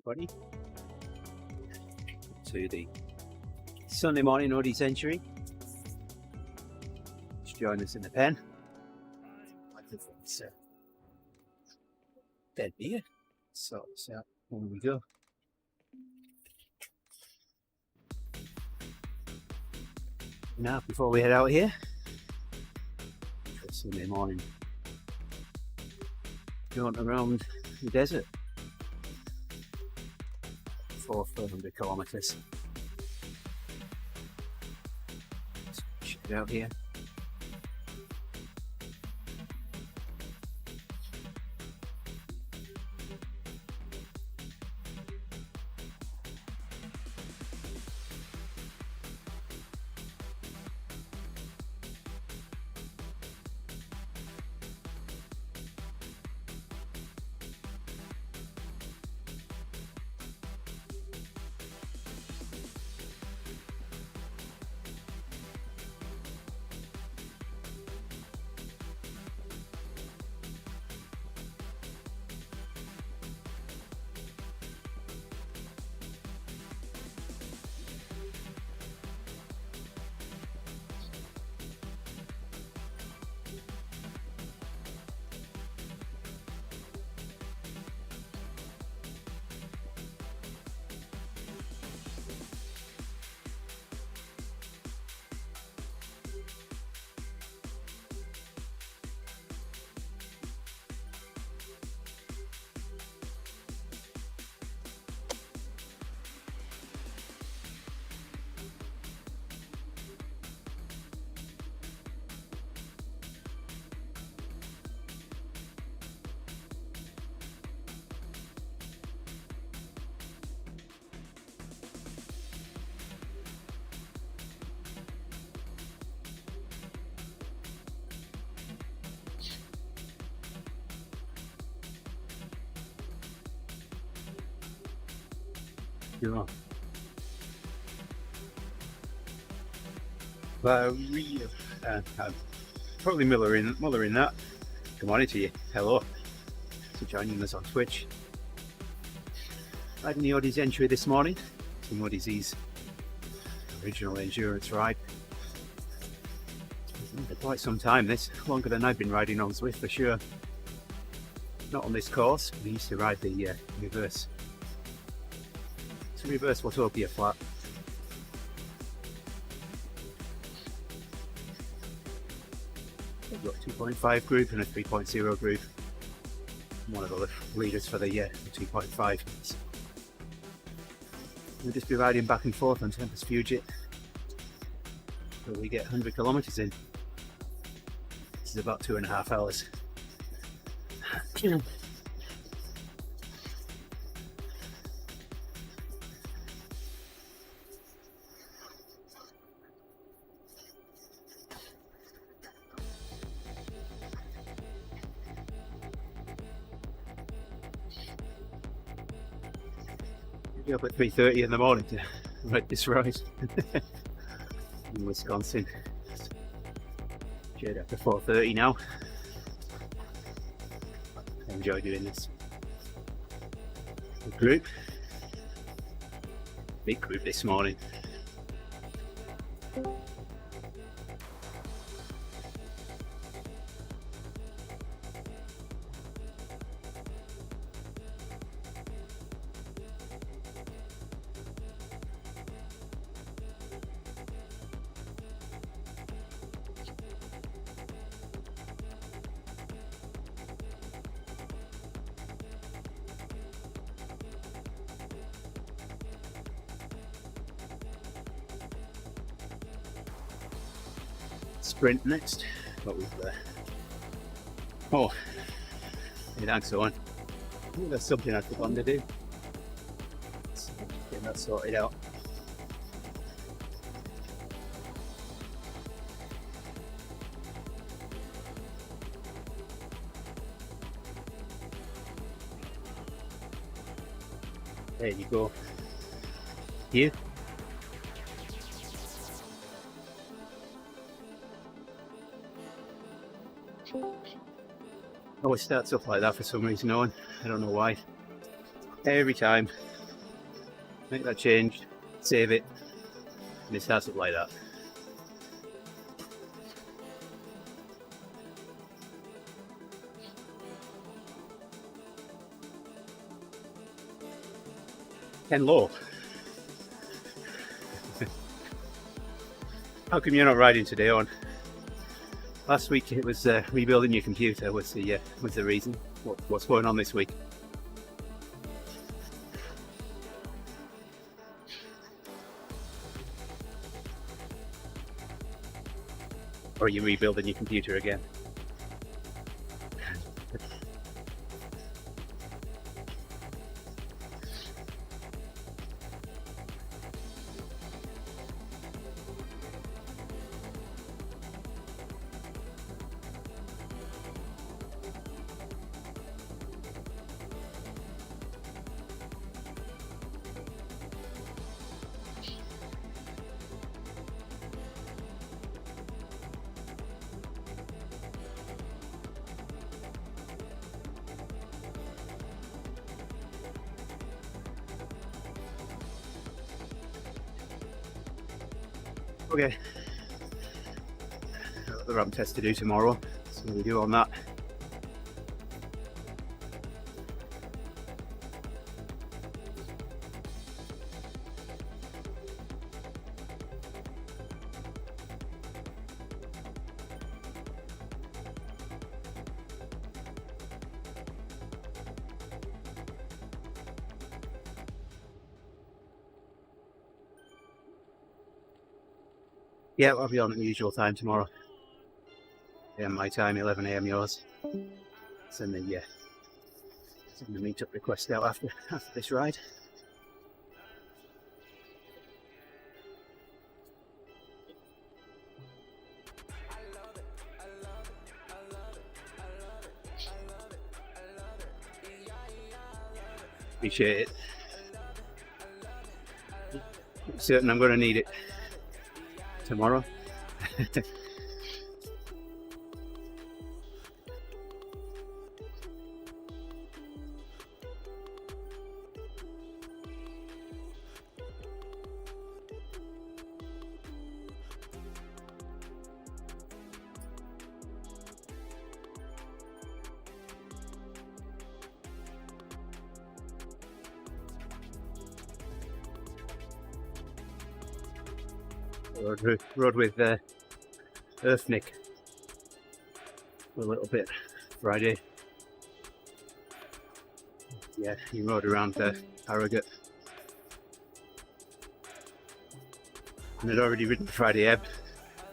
everybody, to the Sunday morning ODZentury. Just join us in the pen. I think it's dead beer, so on we go. Now, before we head out here for a Sunday morning jaunt around the desert, 400 kilometers. Check it out here. Yeah. Probably Muller in that. Good morning to you. Hello. So joining us on Twitch. Riding the ODZentury this morning. TeamODZ's original endurance ride. It's been quite some time this, longer than I've been riding on Zwift for sure. Not on this course. We used to ride the reverse Watopia flat. We've got a 2.5 group and a 3.0 group. I'm one of the leaders for the 2.5. We'll just be riding back and forth on Tempest Fugit till we get 100 kilometers in. This is about 2.5 hours. Up at 3:30 in the morning to ride this ride in Wisconsin. Straight after 4:30 now. I enjoy doing this. Big group this morning. Sprint next. What was there? Oh, hey, thanks, Owen. I think there's something I forgot to do. Getting that sorted out. There you go. You. Always starts up like that for some reason, Owen. I don't know why. Every time, make that change, save it, and it starts up like that. Ken Low. How come you're not riding today on? Last week it was rebuilding your computer was the reason. What's going on this week? Or are you rebuilding your computer again? Okay, got the ramp test to do tomorrow, so we do on that. Yeah, I'll be on at the usual time tomorrow. Yeah, my time, 11 AM yours. Send the meetup request out after this ride. Appreciate it. I'm certain I'm going to need it tomorrow. Rode with Earthnick for a little bit Friday. Yeah, he rode around Harrogate. And had already ridden Friday Ebb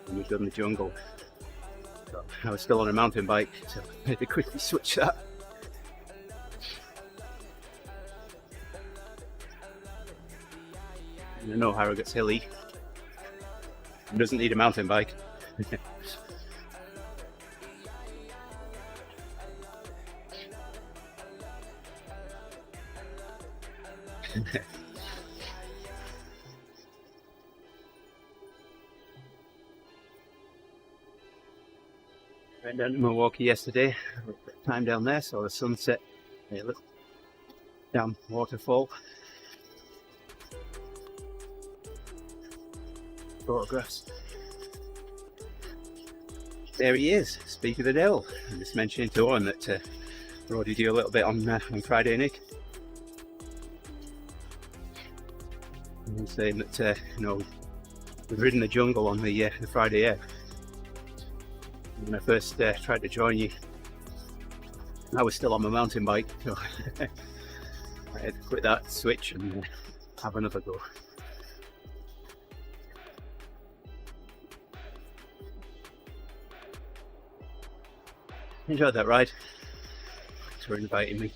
and we'd done the jungle. So I was still on a mountain bike, so I had to quickly switch that. And I know Harrogate's hilly. It doesn't need a mountain bike. Went down to Milwaukee yesterday, time down there, saw the sunset, a little down waterfall. Photographs. There he is, speak of the devil. I'm just mentioning to Owen that I rode you a little bit on Friday, Nick. And he's saying that we've ridden the jungle on the Friday Ebb. When I first tried to join you, I was still on my mountain bike, so I had to quit that, switch, and have another go. Enjoyed that ride. Thanks for inviting me.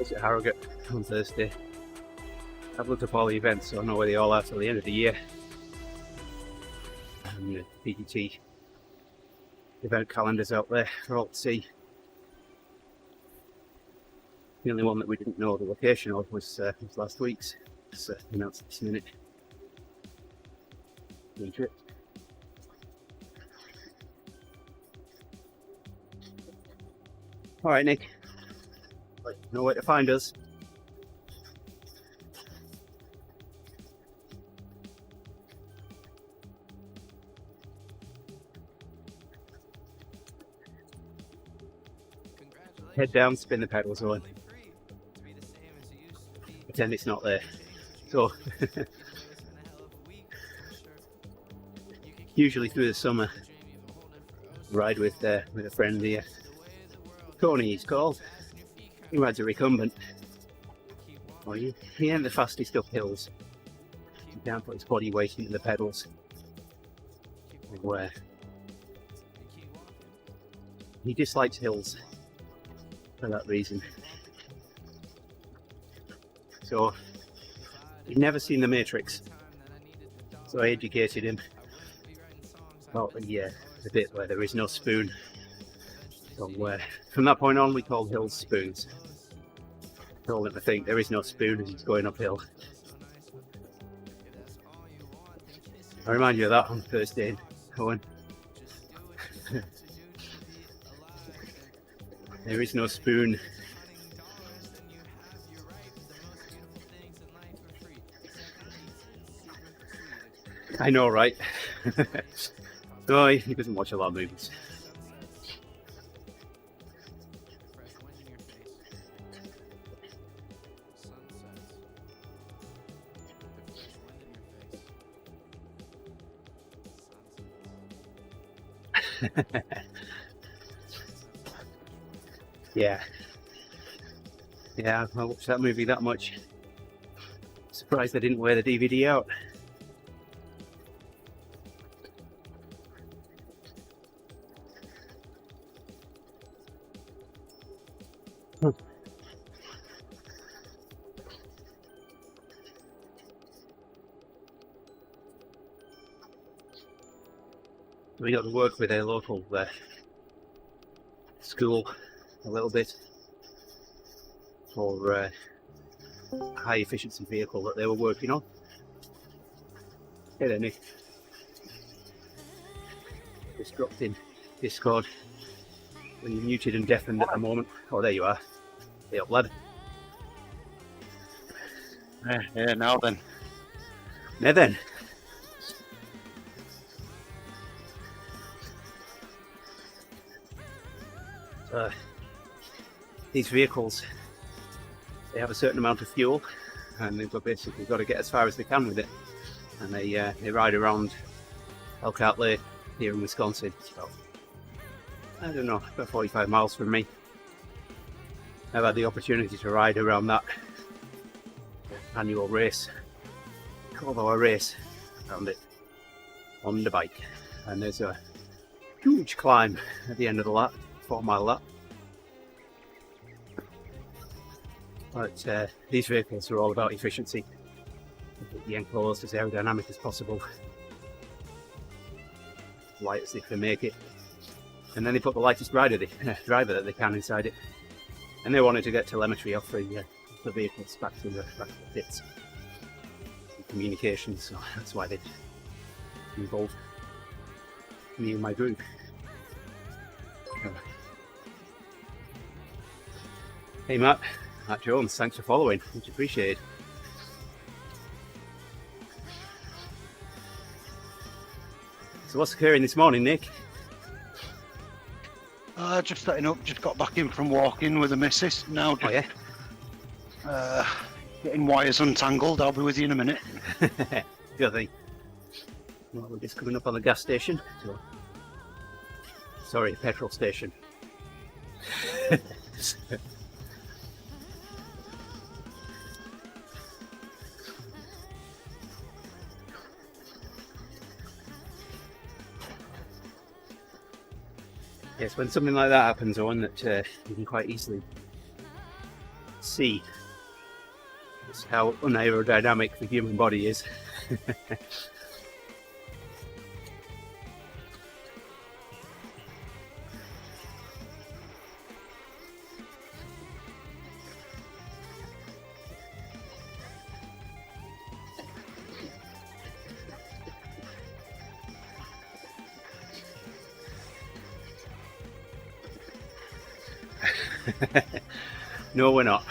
was at Harrogate on Thursday. I've looked up all the events, so I know where they all are till the end of the year. And the PGT event calendars out there for all to see. The only one that we didn't know the location of was last week's. It's announced this minute. Alright, Nick. You know where to find us. Head down, spin the pedals on. Pretend it's not there. So, usually through the summer, ride with a friend here. Tony, he's called. He rides a recumbent. Oh, he ain't the fastest up hills. He can't put his body weight into the pedals. Where he dislikes hills for that reason. So he'd never seen The Matrix, so I educated him about the bit where there is no spoon. So from that point on, we called hills spoons. Told him to think there is no spoon as he's going uphill. I remind you of that on Thursday, Owen. There is no spoon. I know, right? No, he doesn't watch a lot of movies. Yeah, I watched that movie that much. Surprised I didn't wear the DVD out. We got to work with a local school a little bit for a high efficiency vehicle that they were working on. Hey there, Nick. Just dropped in Discord. When you're muted and deafened at the moment. Oh, there you are. Hey up, lad. Yeah, now then. Now then. These vehicles, they have a certain amount of fuel, and they've basically got to get as far as they can with it. And they ride around Elkhart Lake here in Wisconsin. So, I don't know, about 45 miles from me. I've had the opportunity to ride around that annual race, Corvo race, around it on the bike. And there's a huge climb at the end of the lap, 4-mile lap. But these vehicles are all about efficiency. Keep the enclosed as aerodynamic as possible, light as they can make it, and then they put the lightest driver that they can inside it. And they wanted to get telemetry off the vehicles back to the pits, and communications. So that's why they involved me and my group. Hey Matt Jones, thanks for following, much appreciated. So what's occurring this morning, Nick? Just setting up, just got back in from walking with the missus. Now just, getting wires untangled. I'll be with you in a minute. Good thing. Well, we're just coming up on the gas station. Sorry, petrol station. Yes, when something like that happens, Owen, that you can quite easily see just how unaerodynamic the human body is. No, we're not.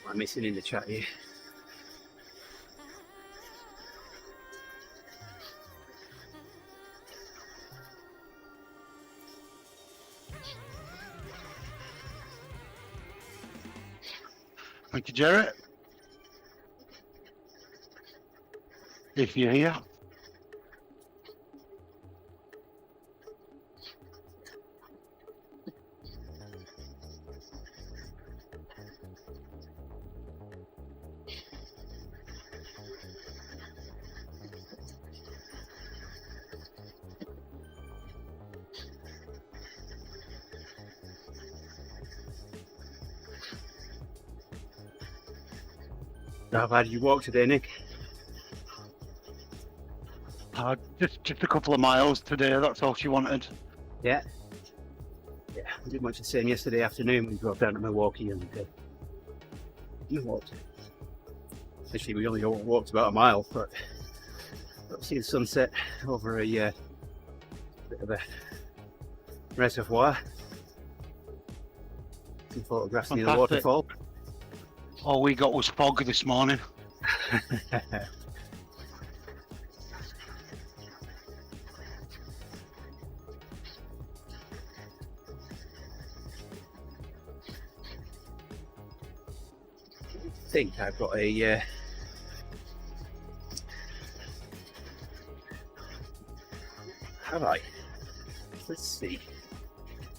What am I missing in the chat here? Thank you, Jarrett. If you're here. How far did you walk today, Nick? Just a couple of miles today, that's all she wanted. Yeah. Yeah, I did much the same yesterday afternoon. We drove down to Milwaukee and we walked. Actually, we only walked about a mile, but got to see the sunset over a bit of a reservoir. Some photographs near the Fantastic. waterfall. All we got was fog this morning. I think I've got a have I? Let's see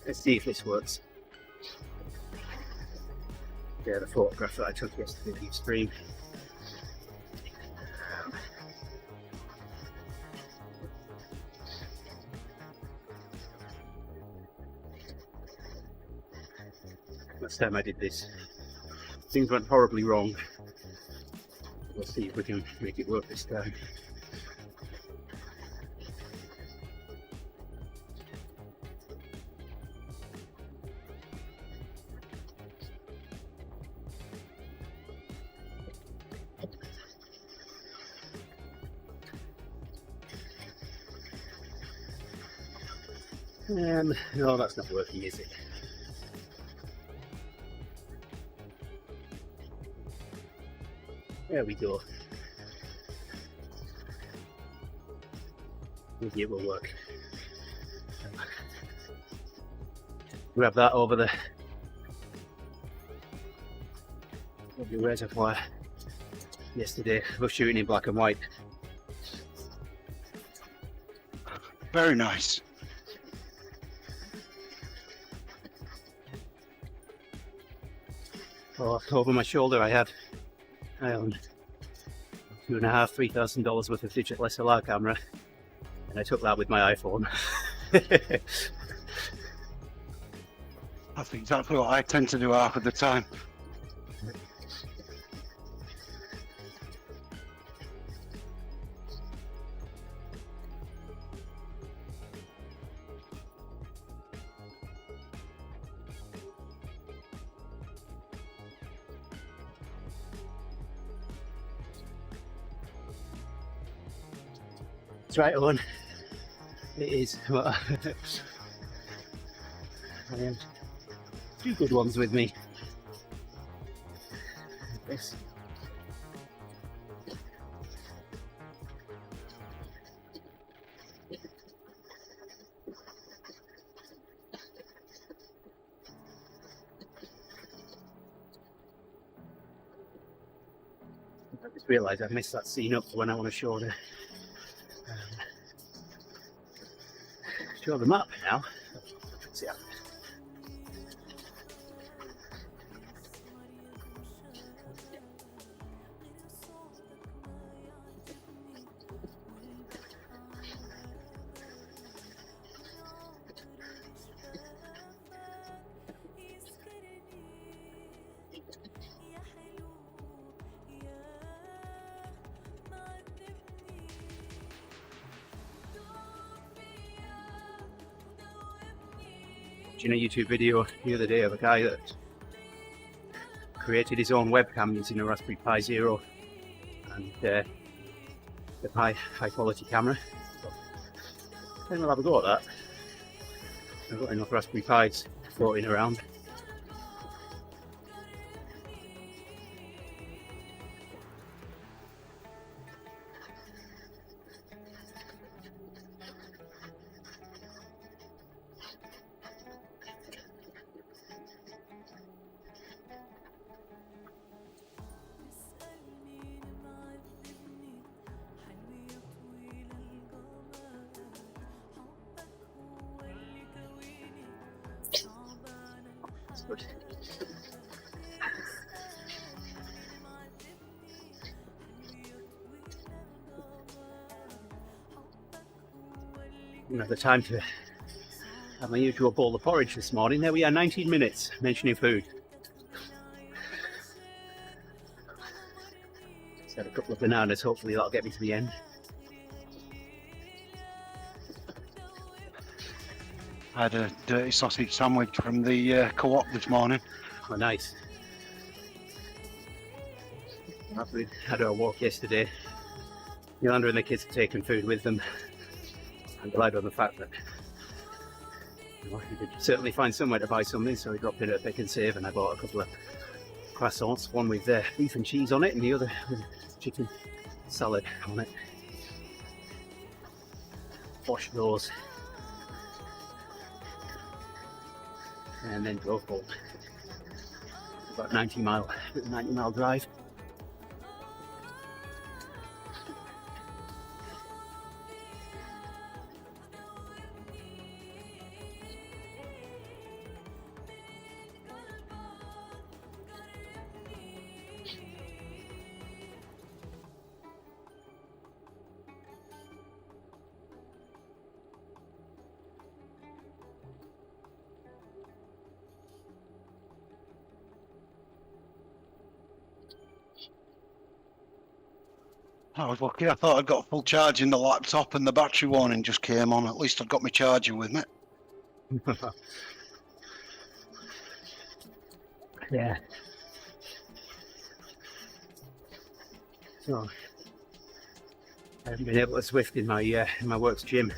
if this works. Yeah, the photograph that I took yesterday in the stream. Last time I did this, things went horribly wrong. We'll see if we can make it work this time. No, that's not working, is it? There we go. Maybe it will work. Grab that over the reservoir. Yesterday, we were shooting in black and white. Very nice. Oh, over my shoulder I owned $2,500, $3,000 worth of digital SLR camera, and I took that with my iPhone. That's exactly what I tend to do half of the time. That's right, Owen. It is. I have two good ones with me. This. I just realised I've missed that scene up for when I want to show the map now. watching a YouTube video the other day of a guy that created his own webcam using a Raspberry Pi Zero and the high quality camera. So I think we'll have a go at that. I've got enough Raspberry Pis floating around. Good. Didn't have the time to have my usual bowl of porridge this morning. There we are, 19 minutes mentioning food. Just had a couple of bananas, hopefully that'll get me to the end. I had a dirty sausage sandwich from the co-op this morning. Oh, nice. After we had our walk yesterday, Yolanda and the kids have taken food with them. I'm glad on the fact that you could certainly find somewhere to buy something, so we dropped in at Pick and Save and I bought a couple of croissants, one with beef and cheese on it and the other with chicken salad on it. Wash those. And then drove home. About 90-mile drive. I was lucky. I thought I'd got full charge in the laptop and the battery warning just came on. At least I'd got my charger with me. Yeah. So I haven't been able to Swift in my work's gym.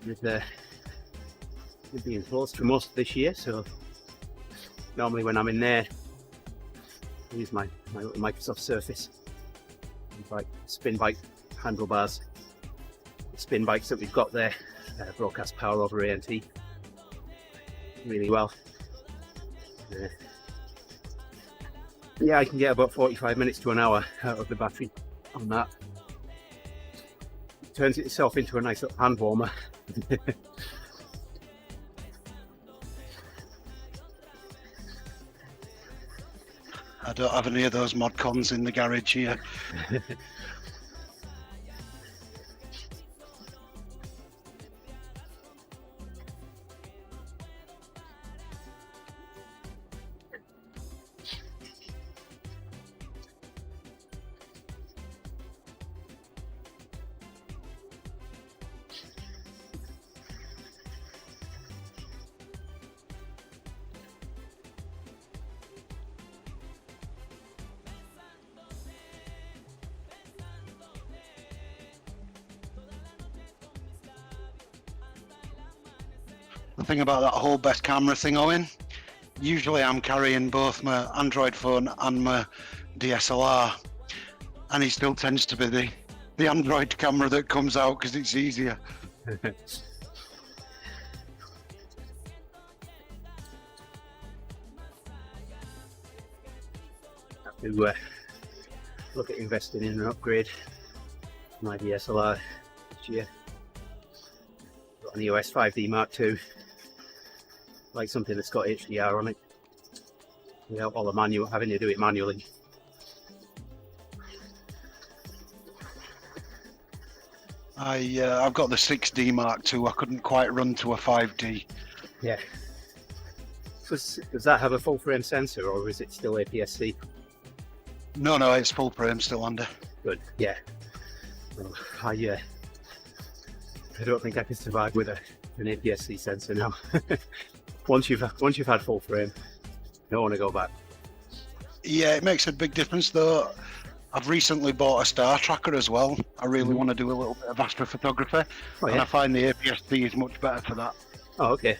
With being closed for most of this year, so normally when I'm in there, I use my little Microsoft Surface. Like spin bike handlebars, the spin bikes that we've got there broadcast power over ANT really well. Yeah, I can get about 45 minutes to an hour out of the battery on that. It turns itself into a nice little hand warmer. I don't have any of those mod cons in the garage here. The thing about that whole best camera thing, Owen, usually I'm carrying both my Android phone and my DSLR, and it still tends to be the Android camera that comes out because it's easier. To look at investing in an upgrade to my DSLR this year. Got an EOS 5D Mark II. Like something that's got HDR on it without all the having to do it manually. I've got the 6D Mark II. I couldn't quite run to a 5D. Yeah. So does that have a full frame sensor or is it still APS-C? No, it's full frame still under. Good. Yeah. Well, I don't think I could survive with a an APS-C sensor now. once you've had full frame, you don't want to go back. Yeah, it makes a big difference though. I've recently bought a star tracker as well. I really want to do a little bit of astrophotography, and I find the APS-C is much better for that. Oh, okay.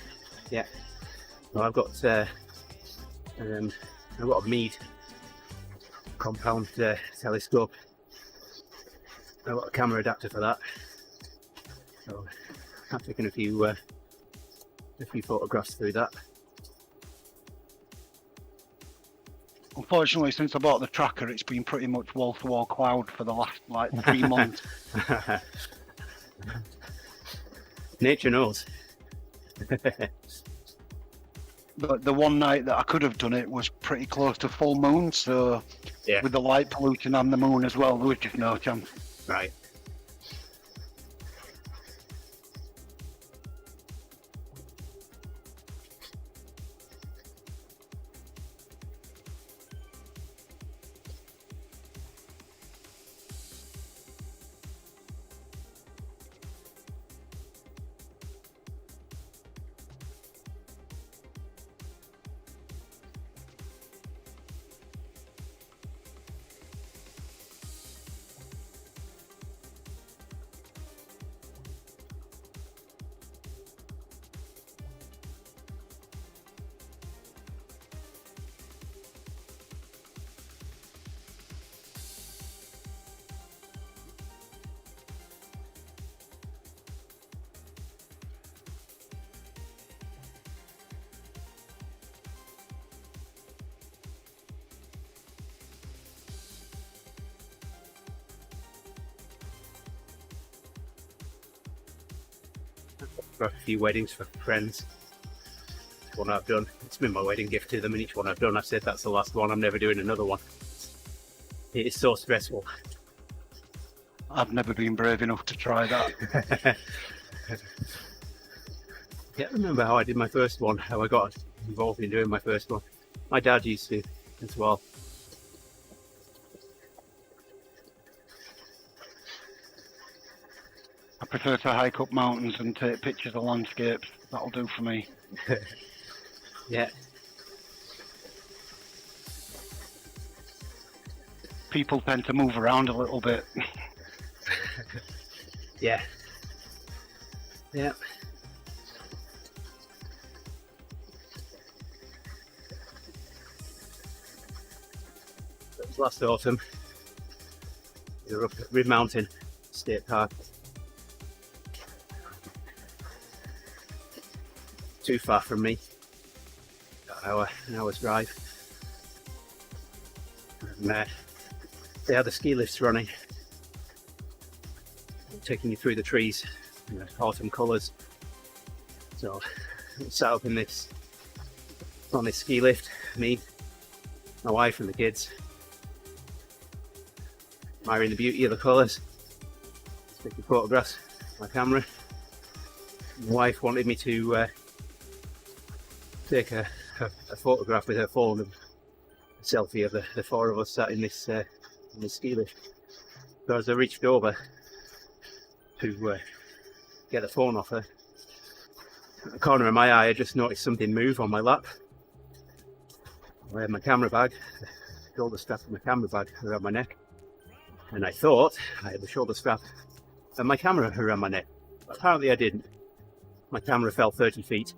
Yeah. Well, I've got a Meade compound telescope. I've got a camera adapter for that. So I've taken a few photographs through that. Unfortunately, since I bought the tracker, it's been pretty much wall-to-wall cloud for the last like 3 months. Nature knows. But the one night that I could have done it was pretty close to full moon, so Yeah. with the light pollution and the moon as well, there was just no chance. Right. For a few weddings for friends. Each one I've done, it's been my wedding gift to them, and each one I've done, I've said that's the last one, I'm never doing another one. It is so stressful. I've never been brave enough to try that. Yeah, I remember how I did my first one, how I got involved in doing my first one. My dad used to as well. I prefer to hike up mountains and take pictures of landscapes. That'll do for me. Yeah. People tend to move around a little bit. Yeah. Yeah. It was last autumn. We were up at Rid Mountain State Park. Too far from me. About an hour's drive. And they had the ski lifts running, taking you through the trees, you know, autumn colours. So I sat up in on this ski lift, me, my wife and the kids, admiring the beauty of the colours, taking photographs with my camera. My wife wanted me to take a photograph with her phone, and a selfie of the four of us sat in this ski lift. So as I reached over to get the phone off her, at the corner of my eye I just noticed something move on my lap. I had my camera bag, the shoulder strap of my camera bag around my neck, and I thought I had the shoulder strap and my camera around my neck. But apparently I didn't. My camera fell 30 feet.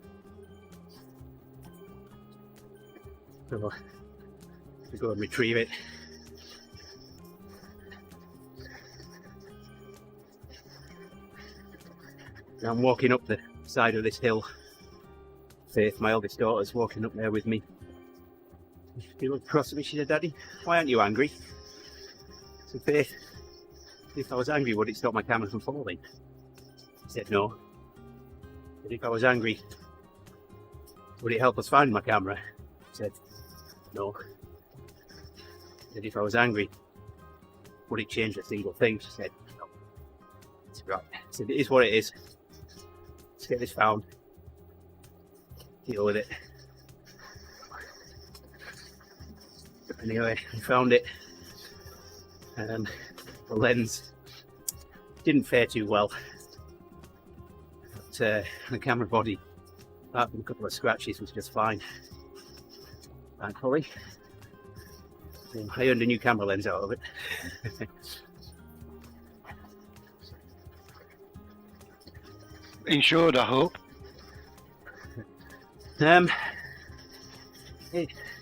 So to go and retrieve it. I'm walking up the side of this hill. Faith, my eldest daughter's walking up there with me. She looked across at me, she said, "Daddy, why aren't you angry?" I said, "Faith, if I was angry, would it stop my camera from falling?" She said, "No." But if I was angry, would it help us find my camera? I said, "No." And if I was angry, would it change a single thing? She said, "No." I said, "Right." I said, "It is what it is. Let's get this found. Deal with it." Anyway, I found it. And the lens didn't fare too well. the camera body, apart from a couple of scratches, was just fine. Thankfully, I earned a new camera lens out of it. Insured, I hope.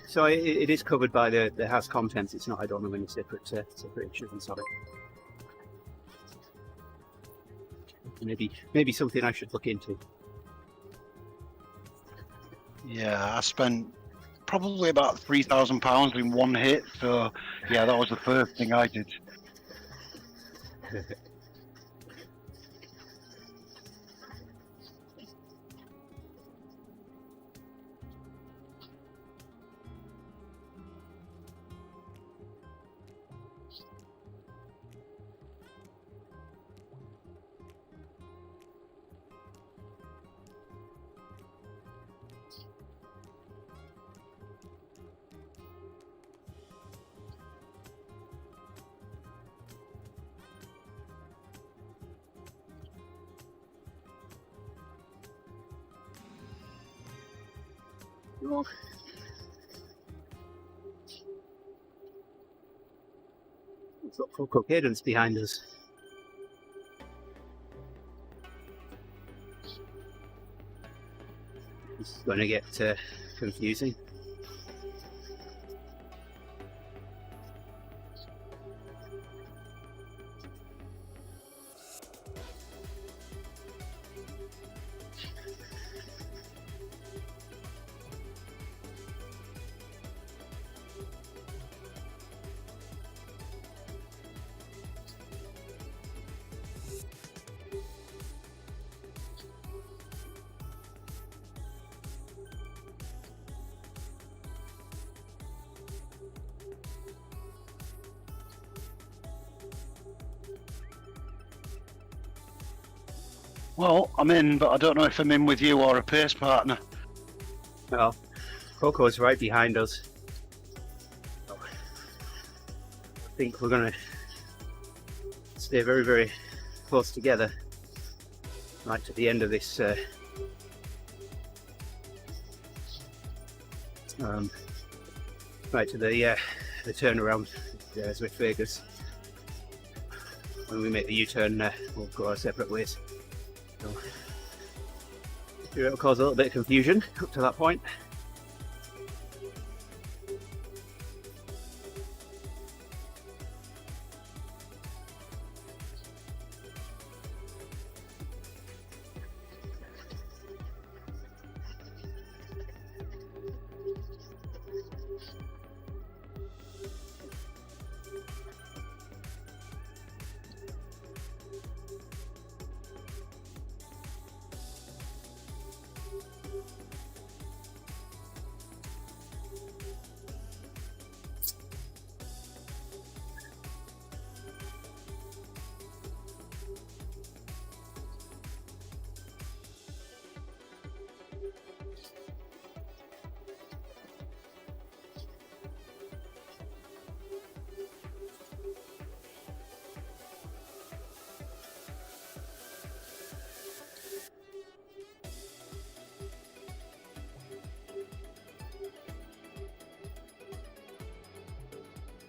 So it is covered by the house contents. It's not. I don't know any separate insurance of it. Maybe something I should look into. Yeah, I spent probably about £3,000 in one hit. So yeah, that was the first thing I did. Well, it's got Coco Cadence behind us. This is going to get confusing. Well, I'm in, but I don't know if I'm in with you or a pace partner. Well, Coco's right behind us. I think we're going to stay very, very close together, right to the end of this right to the turnaround with Vegas. When we make the U-turn, we'll go our separate ways. So, it'll cause a little bit of confusion up to that point.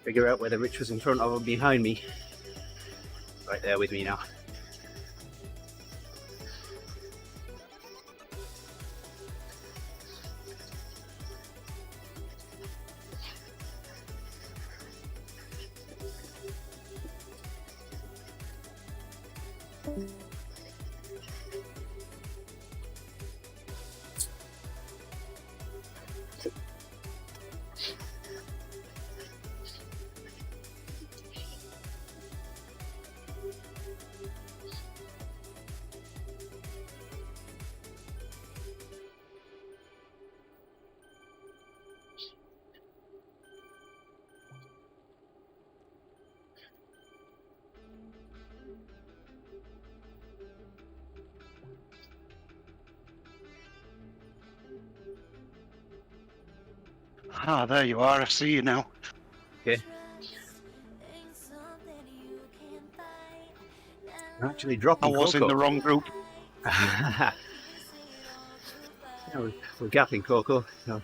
Figure out whether Rich was in front of or behind me. Right there with me now. Ah, there you are. I see you now. Okay. I'm actually dropping I was Coco. in the wrong group. Yeah, we're gapping, Coco. So.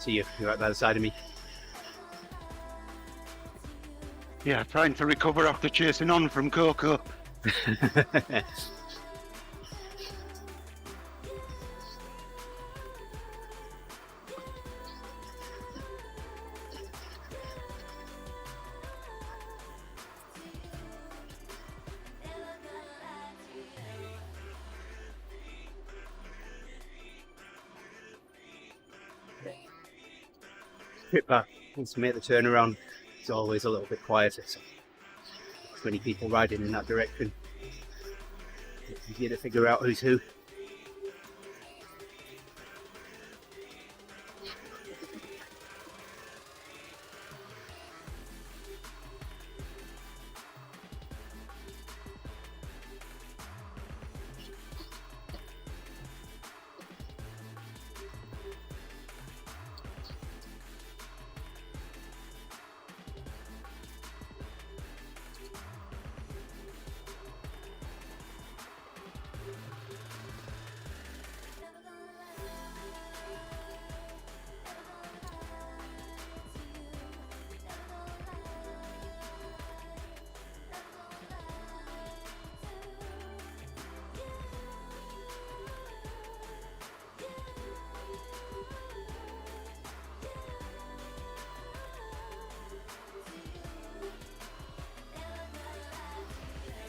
See you. You're right by the side of me. Yeah, trying to recover after chasing on from Coco. Trip back, once we make the turnaround, it's always a little bit quieter. So 20 people riding in that direction. It's easier to figure out who's who.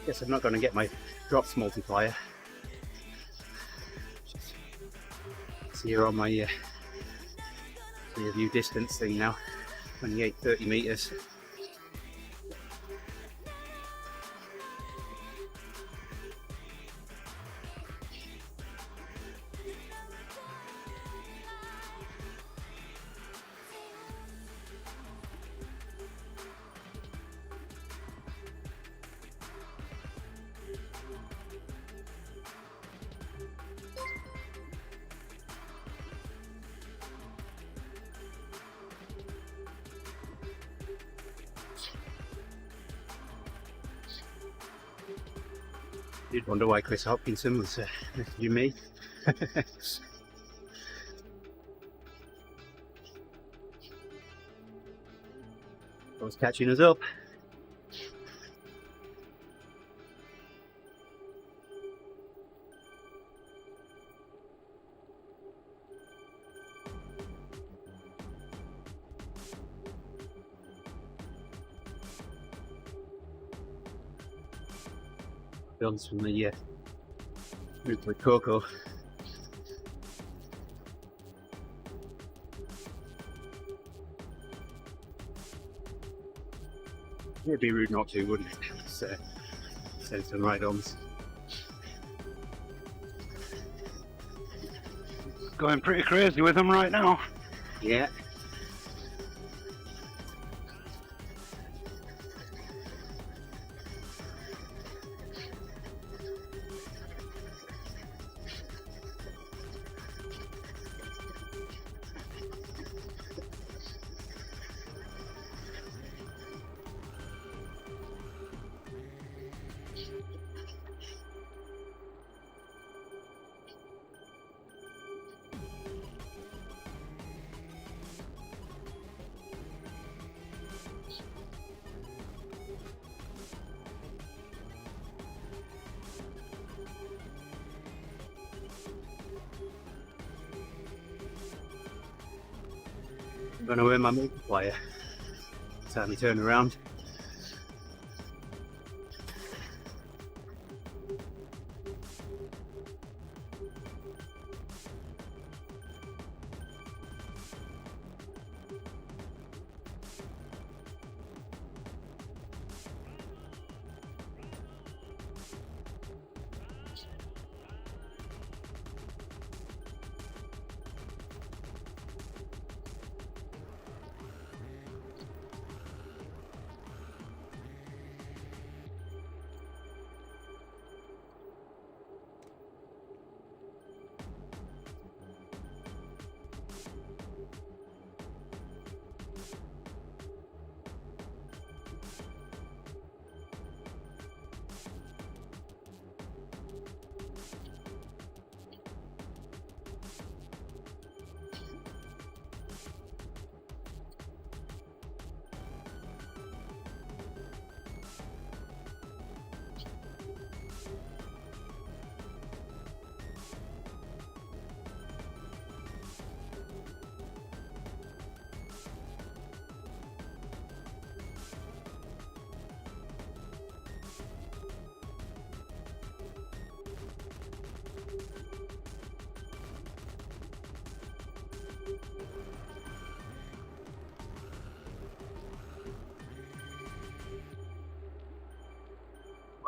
Guess I'm not going to get my drops multiplier. It's here on my rear view distance thing now, 28-30 meters. You'd wonder why Chris Hopkinson was messaging me. Was catching us up. Builds from the group with Coco. It'd be rude not to, wouldn't it? Send some ride-ons. Going pretty crazy with them right now. Yeah. I'm gonna wear my multiplier. Time to turn around.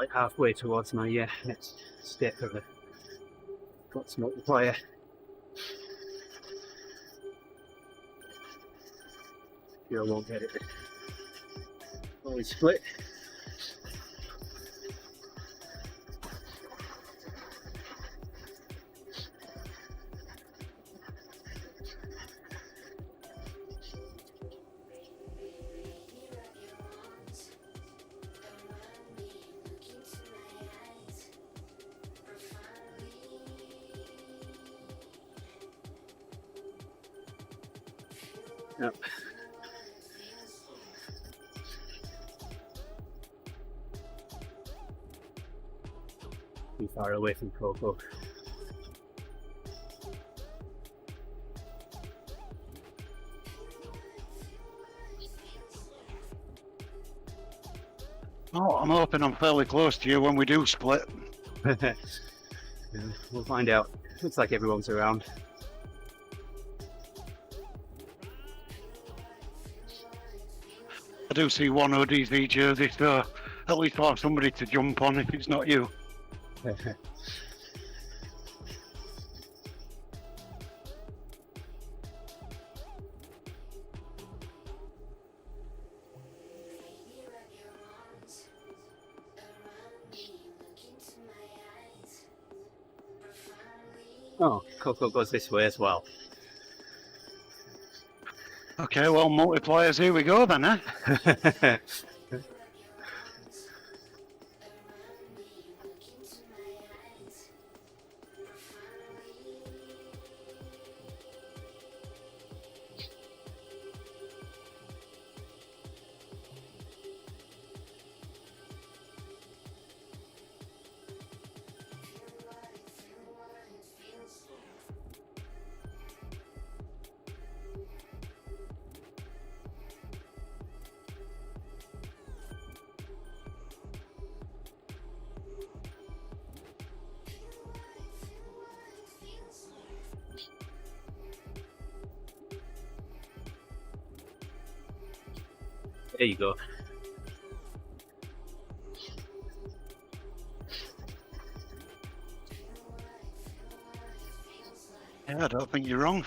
like halfway towards my next step of a Fox multiplier. You won't get it fully split. Yep. Too far away from Coco. Oh, I'm hoping I'm fairly close to you when we do split. Yeah, we'll find out. Looks like everyone's around. I do see one ODZ jersey, so at least I'll have somebody to jump on if it's not you. Oh, Coco goes this way as well. Okay, well, multipliers, here we go then, eh? There you go. Yeah, I don't think you're wrong.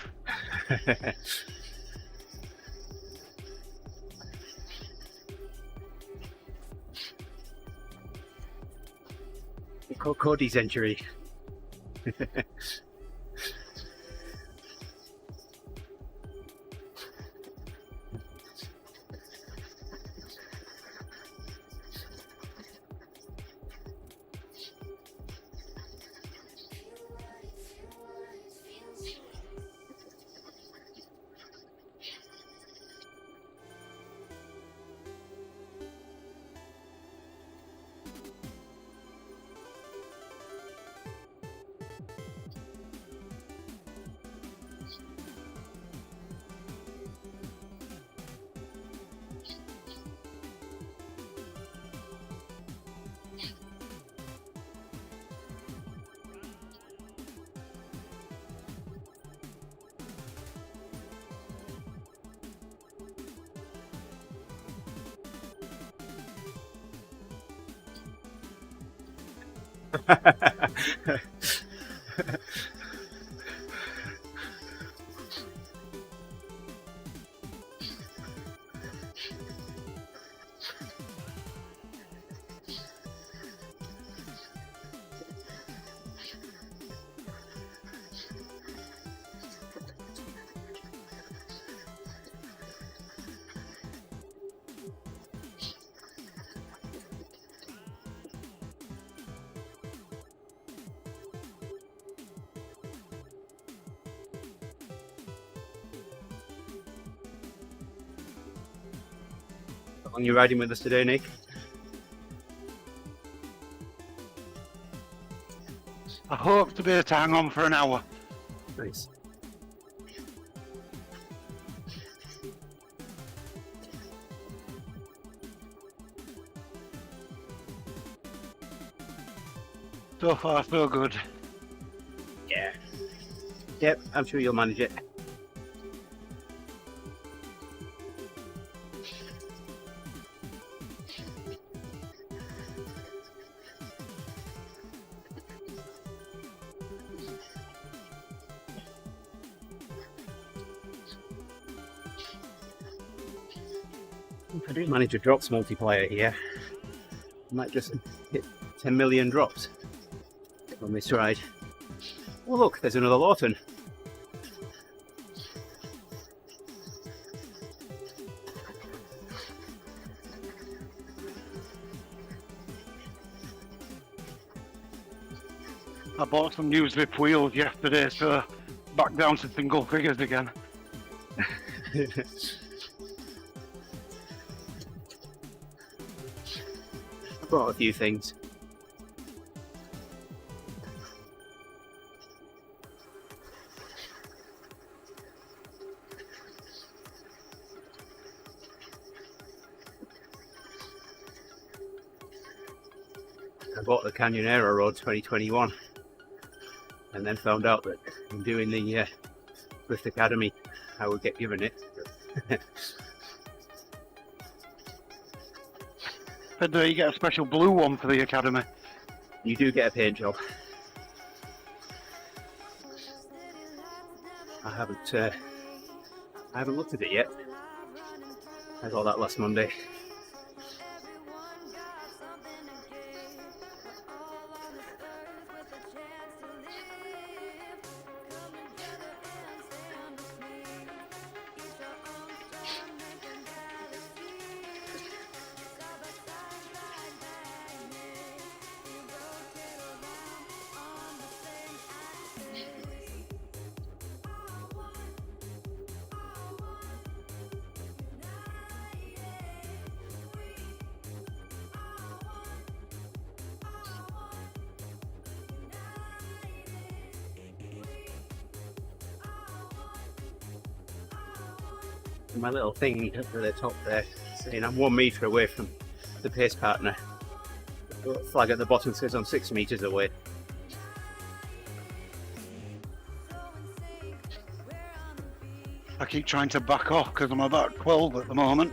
ODZentury. How long are you riding with us today, Nick? I hope to be able to hang on for an hour. Nice. So far, so good. Yeah. Yep, I'm sure you'll manage it. If I do manage a drops multiplier here, I might just hit 10 million drops on this ride. Oh look, there's another Lawton. I bought some new zip wheels yesterday, so back down to single figures again. I bought a few things. I bought the Canyonero Road 2021 and then found out that in doing the Swift Academy I would get given it. But you get a special blue one for the Academy. You do get a paint job. I haven't looked at it yet. I got that last Monday. My little thing up to the top there saying I'm 1 metre away from the pace partner. The flag at the bottom says I'm 6 metres away. I keep trying to back off because I'm about 12 at the moment.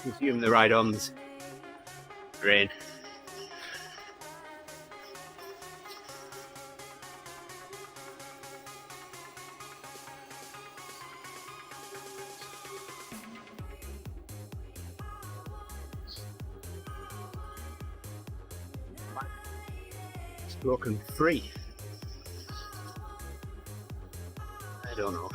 Resume the ride-ons. Rain. It's broken free. I don't know.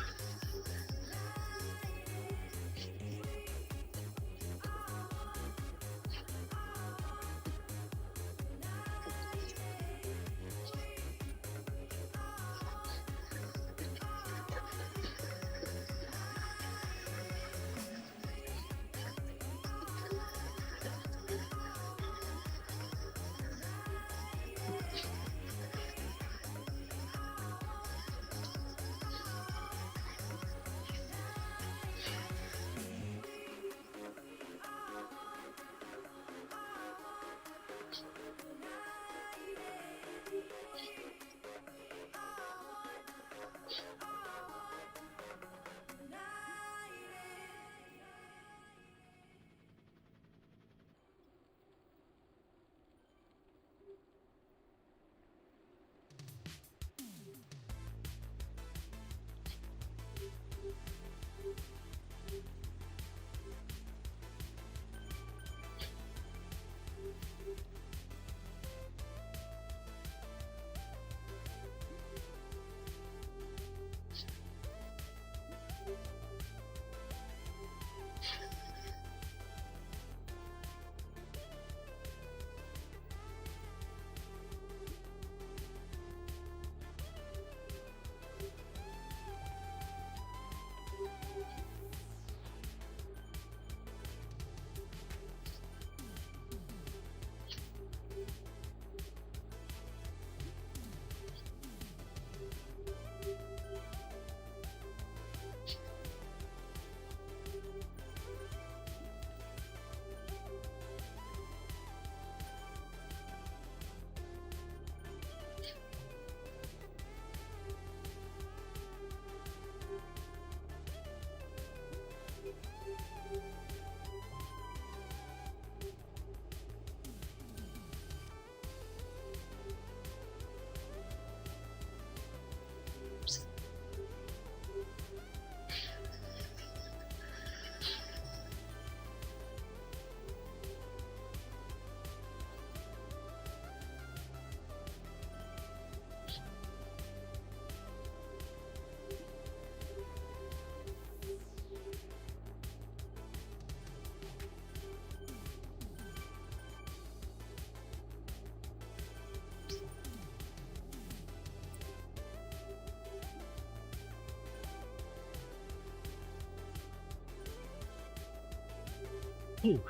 Phew.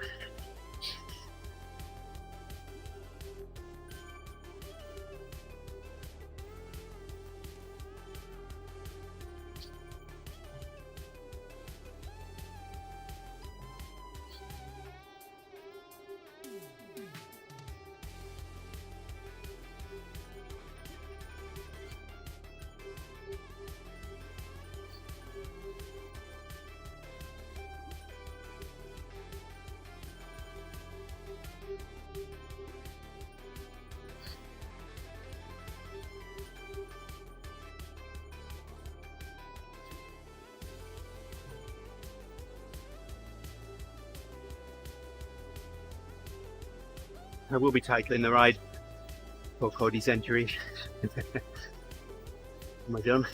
I will be titling the ride ODZentury. Am I done?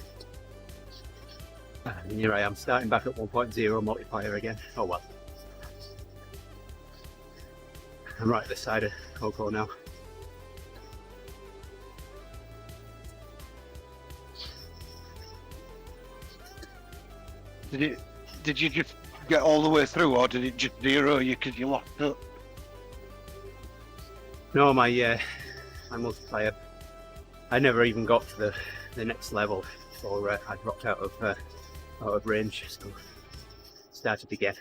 And here I am, starting back at 1.0 multiplier again. Oh well. I'm right at the side of Coco now. Did you just get all the way through, or did it just zero you because you locked up? No, my multiplier, I never even got to the next level before I dropped out of range, so started again.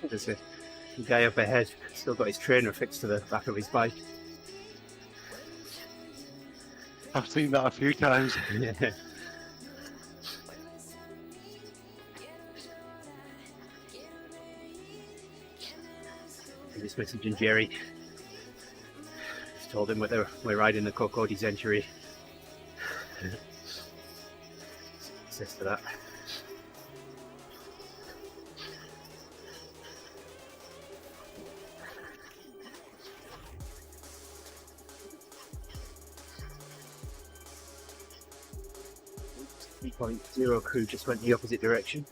There's a guy up ahead, still got his trainer fixed to the back of his bike. I've seen that a few times. Yeah. I'm just messaging Jerry. Just told him we're riding the ODZentury. Says to that. .0 crew just went the opposite direction.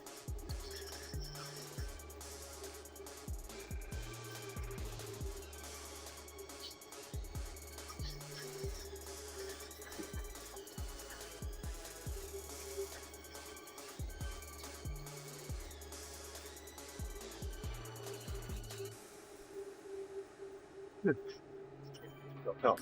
Got.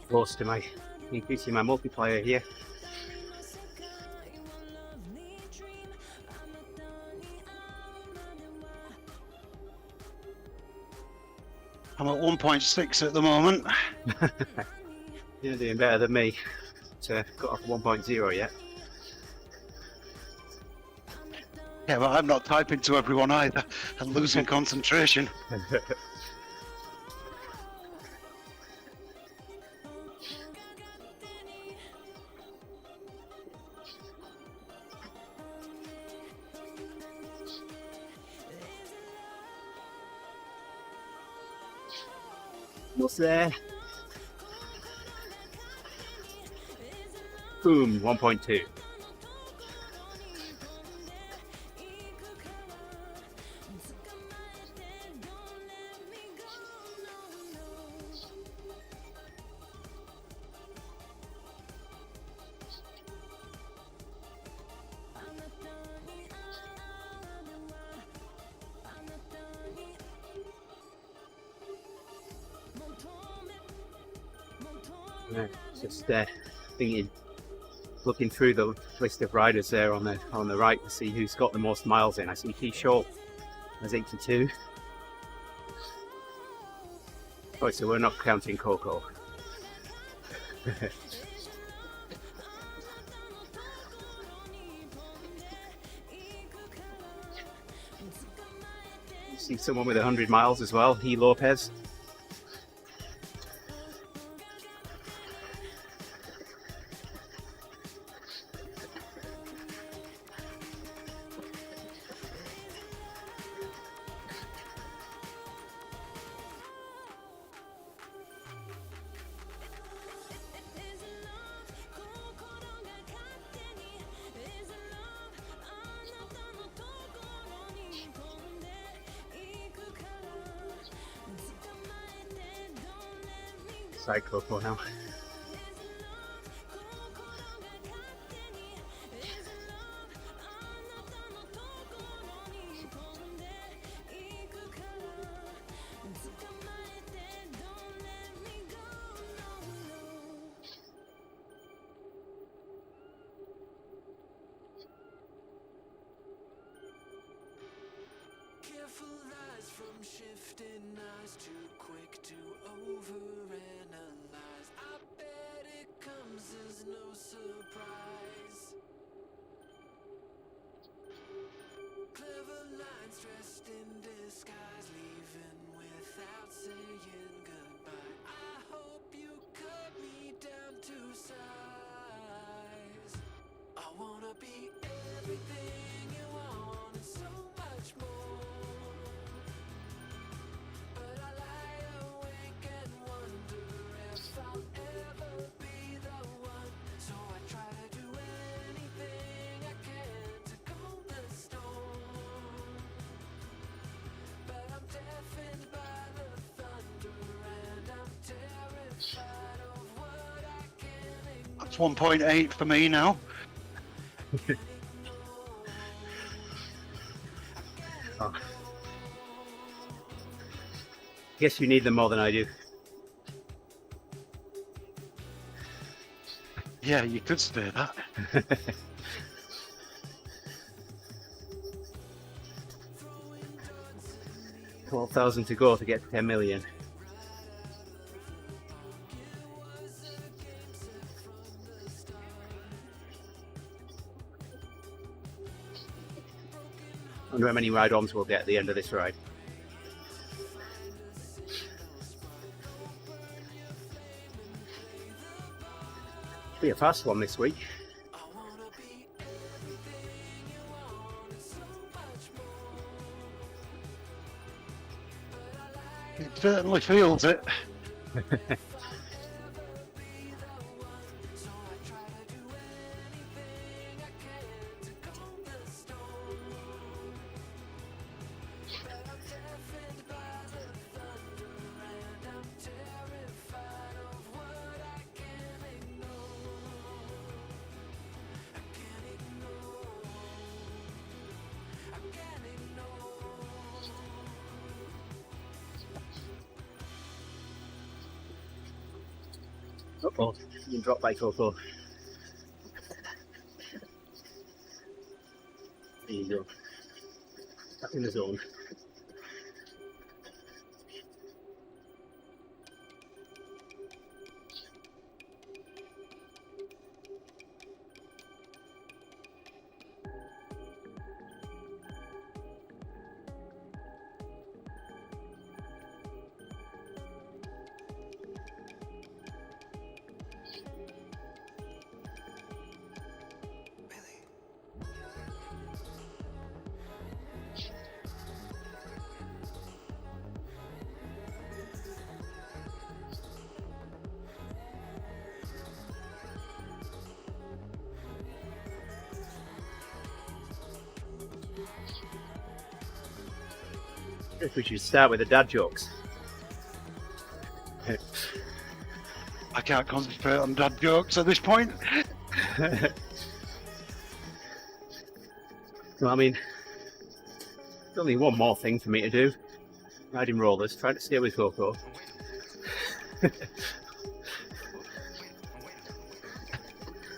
close to my increasing my multiplier here. I'm at 1.6 at the moment. You're doing better than me. Got off 1.0 yet. Yeah, but I'm not typing to everyone either and losing concentration. What's there? Boom, 1.2. Yeah, just thinking, looking through the list of riders there on the right to see who's got the most miles in. I see Keith Shaw has 82. Oh, so we're not counting Coco. See someone with 100 miles as well, He Lopez. Coco now. Careful eyes from shifting eyes, too quick to overanalyze. I bet it comes as no surprise. Clever lines dressed in disguise, leaving without saying goodbye. I hope you cut me down to size. I wanna be everything you want and so much more. But I lie awake and wonder if I'll ever be the one. So I try to do anything I can to calm the storm. But I'm deafened by the thunder and I'm terrified of what I can't ignore. That's 1.8 for me now. Oh. Guess you need them more than I do. Yeah, you could say that. 12,000 to go to get to 10 million. I wonder how many ride-ons we'll get at the end of this ride. Be a fast one this week. It certainly feels it. Oh, you drop by Coco. There you go. Back in the zone. If we should start with the dad jokes. I can't concentrate on dad jokes at this point. Well, I mean, there's only one more thing for me to do. Riding rollers, trying to stay with Coco. I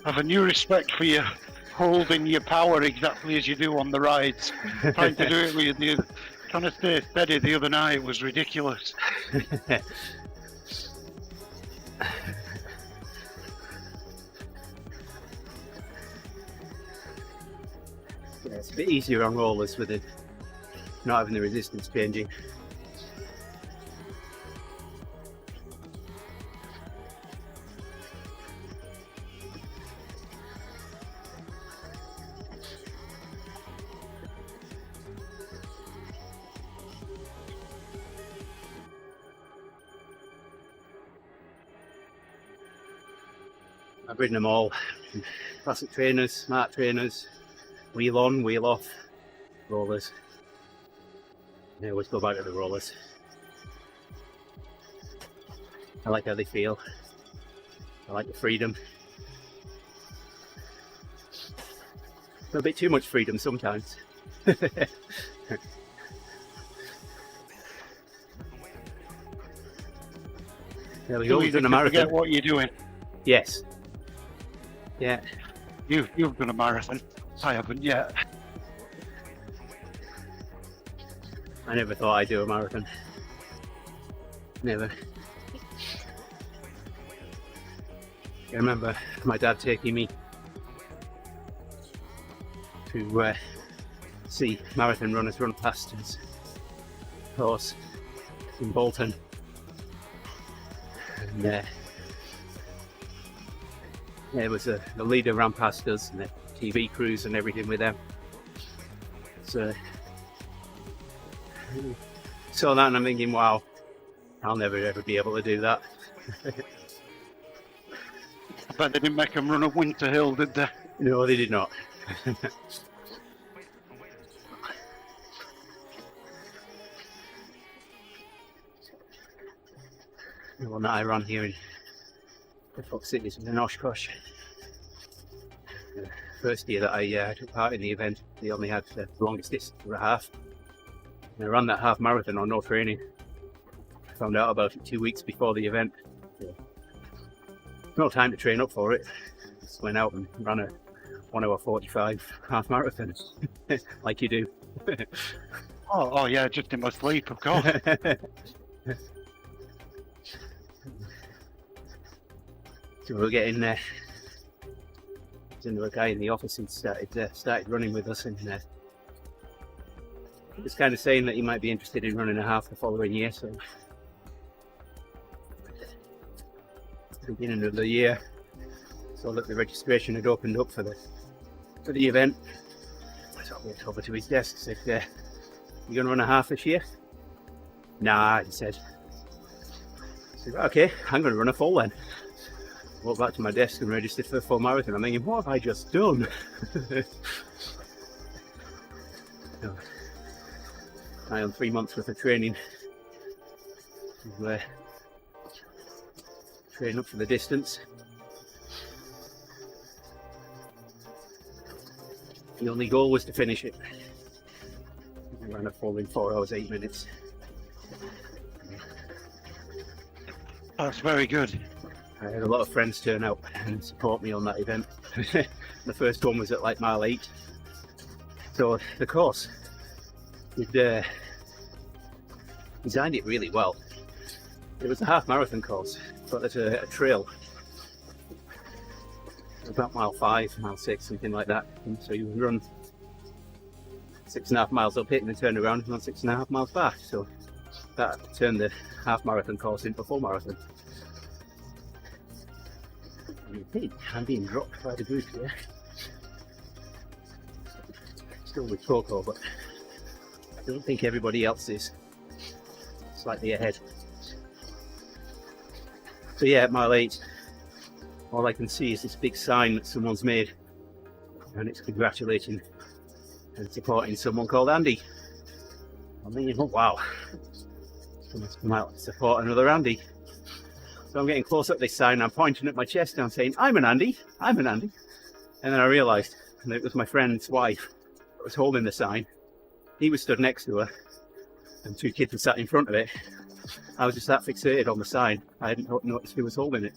have a new respect for you holding your power exactly as you do on the rides. Trying to do it with you, trying to stay steady the other night was ridiculous. Yeah, it's a bit easier on rollers with it not having the resistance changing. I've ridden them all. Classic trainers, smart trainers, wheel on, wheel off, rollers. I always go back to the rollers. I like how they feel. I like the freedom. A bit too much freedom sometimes. There we go, we've done a marathon. Forget what you're doing. Yes. Yeah. You've done a marathon. I haven't yet. I never thought I'd do a marathon. Never. I remember my dad taking me to see marathon runners run past his course in Bolton. And there was the leader ran past us and the TV crews and everything with them. So saw that and I'm thinking, wow, I'll never ever be able to do that. I bet they didn't make them run up Winter Hill, did they? No, they did not. The one that I ran here in the Fox Cities was in Oshkosh. The first year that I took part in the event, they only had the longest distance for a half. And I ran that half marathon on no training. I found out about it 2 weeks before the event. No time to train up for it. Just went out and ran a 1 hour 45 half marathon, like you do. Oh yeah, just in my sleep, of course. So we're getting there. There's another guy in the office who started running with us, and he was kind of saying that he might be interested in running a half the following year. So, beginning of the year, saw that the registration had opened up for the event. So I walked over to his desk and said, "You going to run a half this year?" "Nah," he said. I said, "Okay, I'm going to run a full then." Walked back to my desk and registered for the full marathon. I'm thinking, what have I just done? I am 3 months worth of training. Train up for the distance. The only goal was to finish it. I ran a full in 4 hours 8 minutes. That's very good. I had a lot of friends turn out and support me on that event. The first one was at like mile 8. So the course, we'd designed it really well. It was a half marathon course, but there's a trail about mile 5, mile 6, something like that. And so you would run 6.5 miles up it and then turn around and run 6.5 miles back. So that turned the half marathon course into a full marathon. I think I'm being dropped by the group here. Still with Coco, but I don't think everybody else is. Slightly ahead. So yeah, at mile 8, all I can see is this big sign that someone's made, and it's congratulating and supporting someone called Andy. I'm thinking, oh wow, someone's come out to support another Andy. So I'm getting close up this sign, I'm pointing at my chest and I'm saying, I'm an Andy, I'm an Andy. And then I realised that it was my friend's wife that was holding the sign. He was stood next to her, and 2 kids were sat in front of it. I was just that fixated on the sign, I hadn't noticed who was holding it.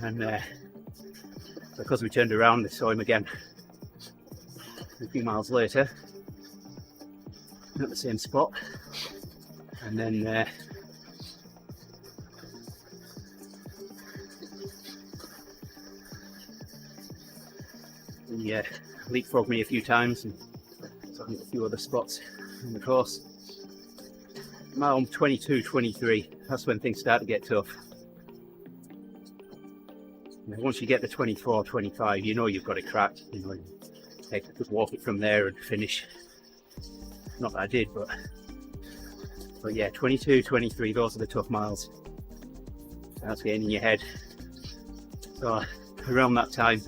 And because we turned around, I saw him again a few miles later at the same spot. And then he leapfrogged me a few times and saw a few other spots on the course. Mile 22, 23, that's when things start to get tough. Once you get to 24, 25, you know you've got it cracked. You know, I could walk it from there and finish. Not that I did, but yeah, 22, 23, those are the tough miles. That's getting in your head. So around that time,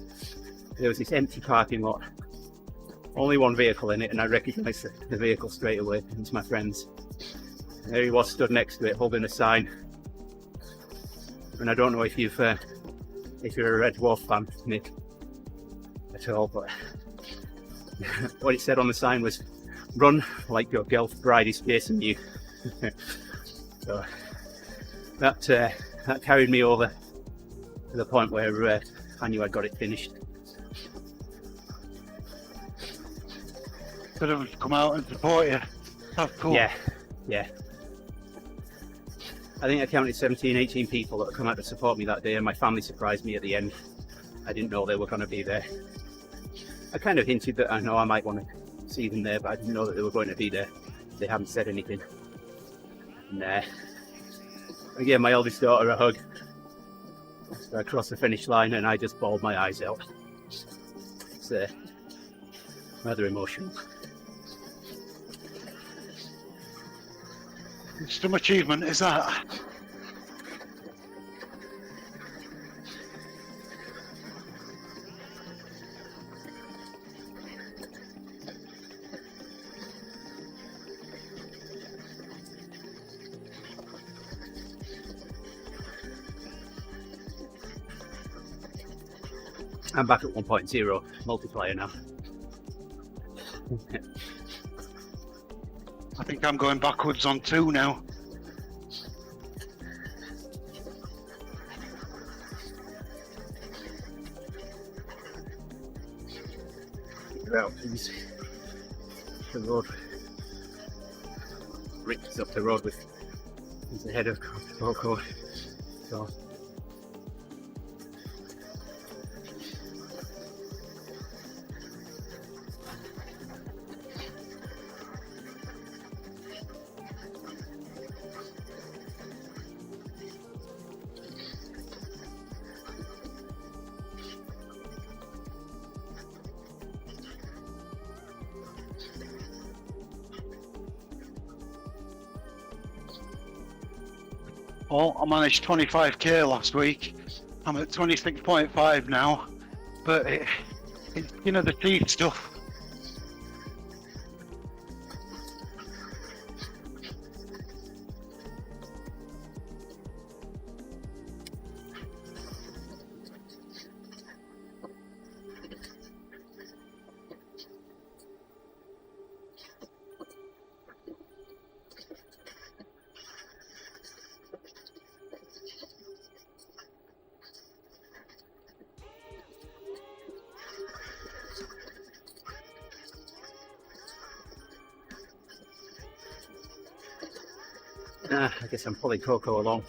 there was this empty parking lot, only one vehicle in it, and I recognised the vehicle straight away. It's my friend's. There he was, stood next to it, holding a sign. And I don't know if you're a Red Dwarf fan, Nick, at all, but what it said on the sign was, "Run like your girl bride is chasing you." So that carried me over to the point where I knew I'd got it finished. Could have come out and support you. That's cool. Yeah. I think I counted 17, 18 people that had come out to support me that day, and my family surprised me at the end. I didn't know they were going to be there. I kind of hinted that I know I might want to see them there, but I didn't know that they were going to be there. They haven't said anything. And I gave my eldest daughter a hug. So I crossed the finish line and I just bawled my eyes out. It's rather emotional. Some achievement is that. I'm back at 1.0 multiplier now. I think I'm going backwards on 2 now. Out, please. The road. Rick is up the road with. He's ahead of Coco. So. Oh, I managed 25k last week. I'm at 26.5 now, but it's the teeth stuff. I guess I'm pulling Coco along.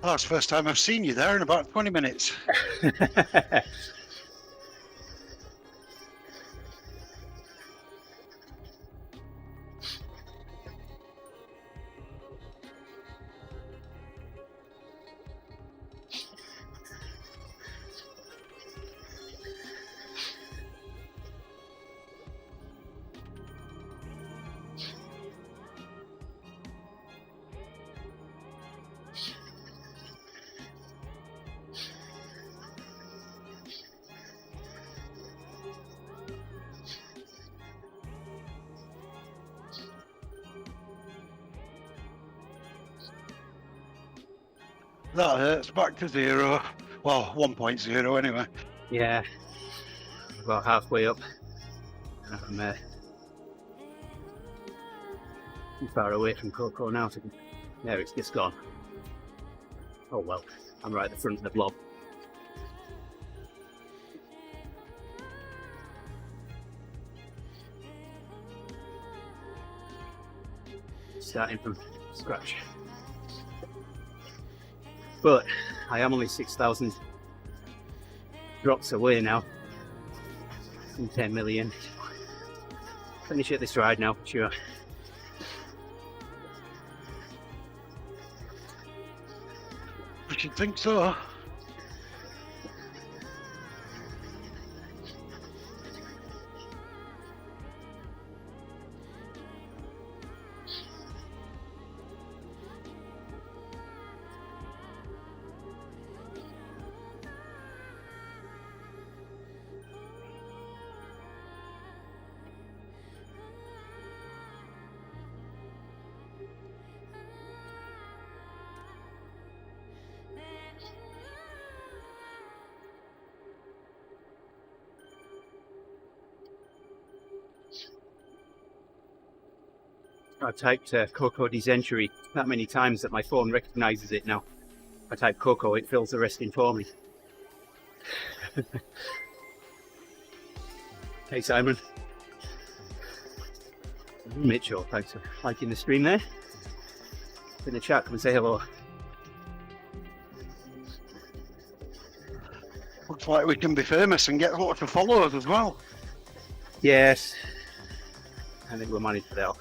Oh, it's the first time I've seen you there in about 20 minutes. That hurts. Back to 0. Well, 1.0 anyway. Yeah, about halfway up. I'm too far away from Coco now to. There, it's just gone. Oh well, I'm right at the front of the blob. Starting from scratch. But I am only 6,000 drops away now from 10 million. Finish at this ride now, sure. I should think so. I've typed Coco ODZentury that many times that my phone recognises it now. I type Coco, it fills the rest in for me. Hey Simon. Mitchell, thanks for liking the stream there. In the chat, come and say hello. Looks like we can be famous and get lots of followers as well. Yes, I think we'll manage that.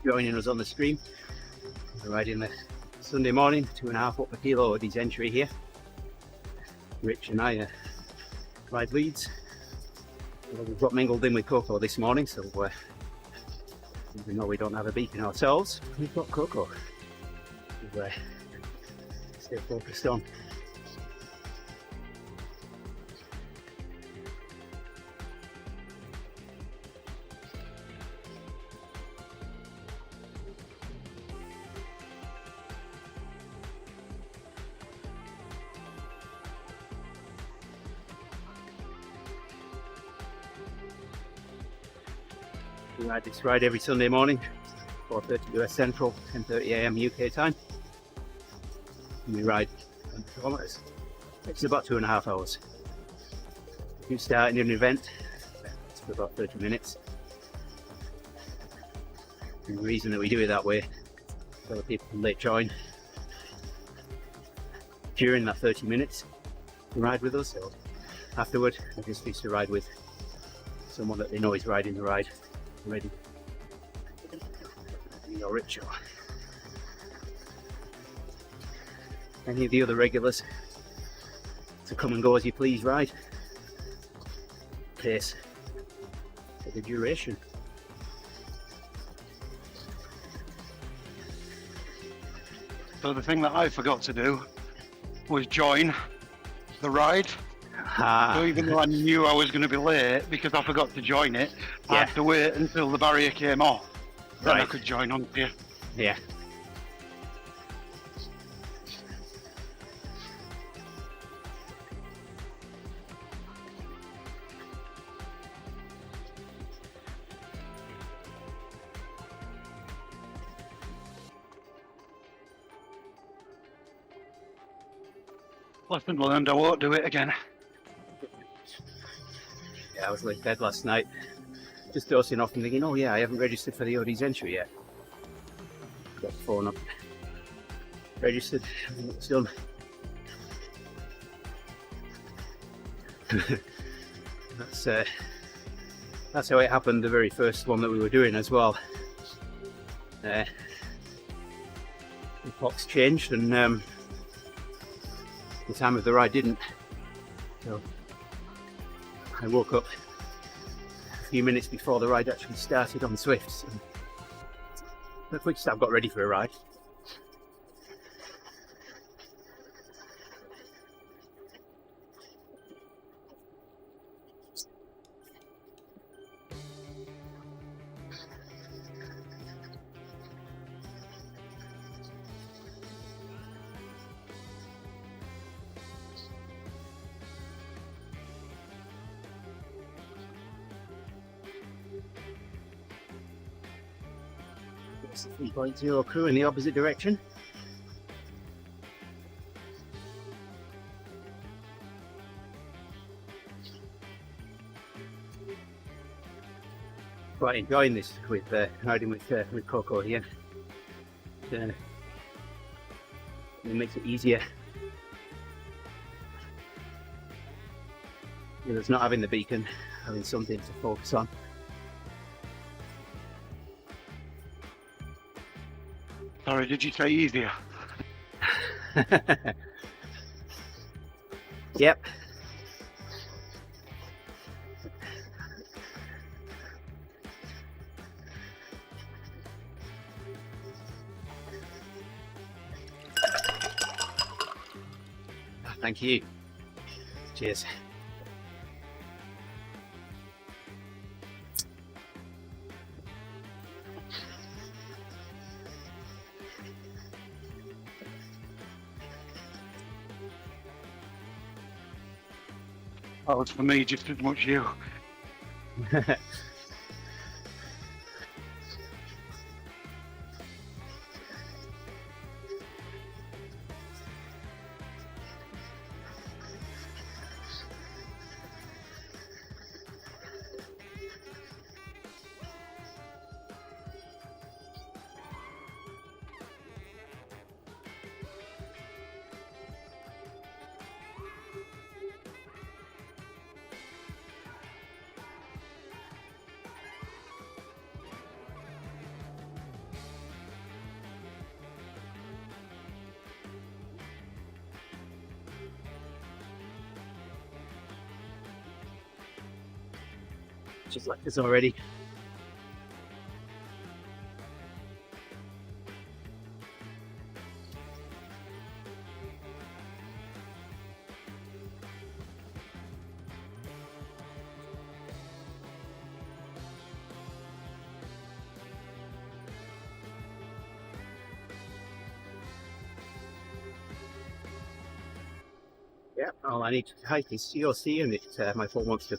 Joining us on the stream. We're riding the Sunday morning, 2.5 up per kilo ODZentury here. Rich and I ride leads. We've got mingled in with Coco this morning, so even though we don't have a beacon ourselves, we've got Coco. We're still focused on. We ride this ride every Sunday morning, 4:30 US Central, 10:30 AM UK time. And we ride kilometers. It's about 2.5 hours. You start in an event, it's for about 30 minutes. And the reason that we do it that way, so that people can late join during that 30 minutes and ride with us, or afterward, they just used to ride with someone that they know is riding the ride already. Or rich, or any of the other regulars to come and go as you please ride. Pace for the duration. So the thing that I forgot to do was join the ride. So even though I knew I was going to be late, because I forgot to join it, I had to wait until the barrier came off. Then I could join on here. Yeah. Lesson learned, I won't do it again. Yeah, I was late bed last night, just dozing off and thinking, oh yeah, I haven't registered for the ODZentury yet. Got the phone up, registered, it's done. That's how it happened, the very first one that we were doing as well. The clocks changed and the time of the ride didn't. So I woke up a few minutes before the ride actually started on Swifts. And the quick start got ready for a ride. It's the 3.0 crew in the opposite direction. Quite enjoying this with riding with Coco here. It makes it easier. It's not having the beacon, having something to focus on. Sorry, did you say easier? Yep. Thank you. Cheers. That was for me just as much you. Just like this already. Yeah, all I need to hike is COC and it, my phone wants to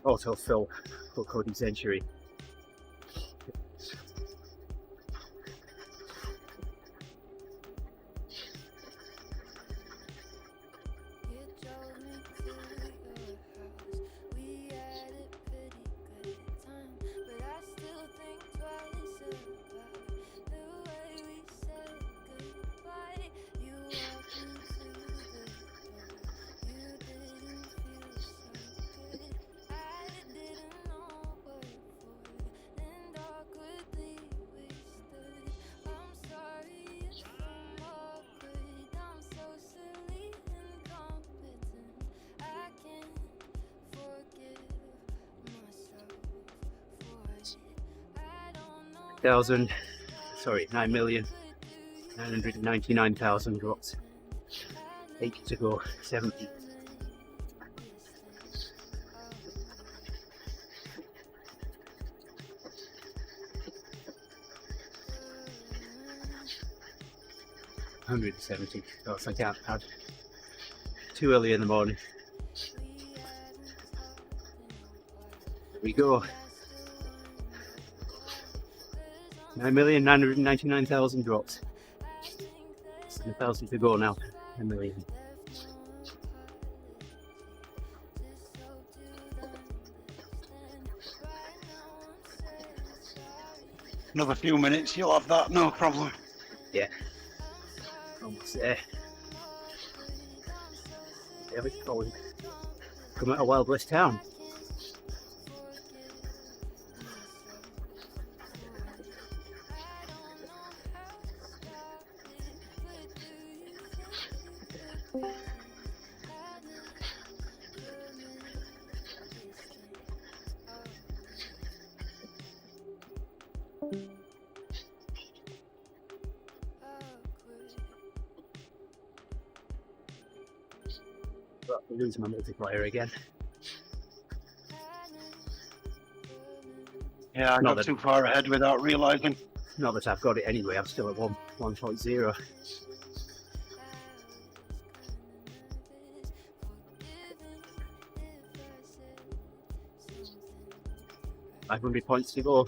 autofill for ODZentury. 9,999,000 drops. 80 to go, 70. $170. Oh, I can't add. Too early in the morning. There we go. 9,999,000 drops. 1,000 to go now. 10 million. Another few minutes, you'll have that, no problem. Yeah. Almost there. Yeah, we're going. Come out of Wild West town. But I'm losing my multiplier again. Yeah, I Not got that- too far ahead without realising. Not that I've got it anyway, I'm still at 1.0. $500 points to go.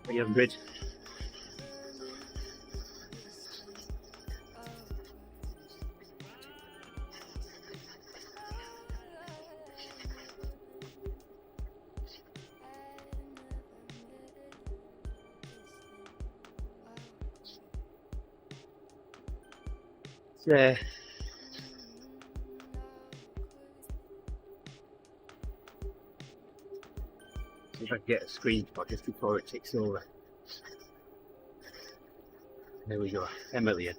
$300. Yeah. See if I can get a screenshot just before it ticks over. There we go, 10 million.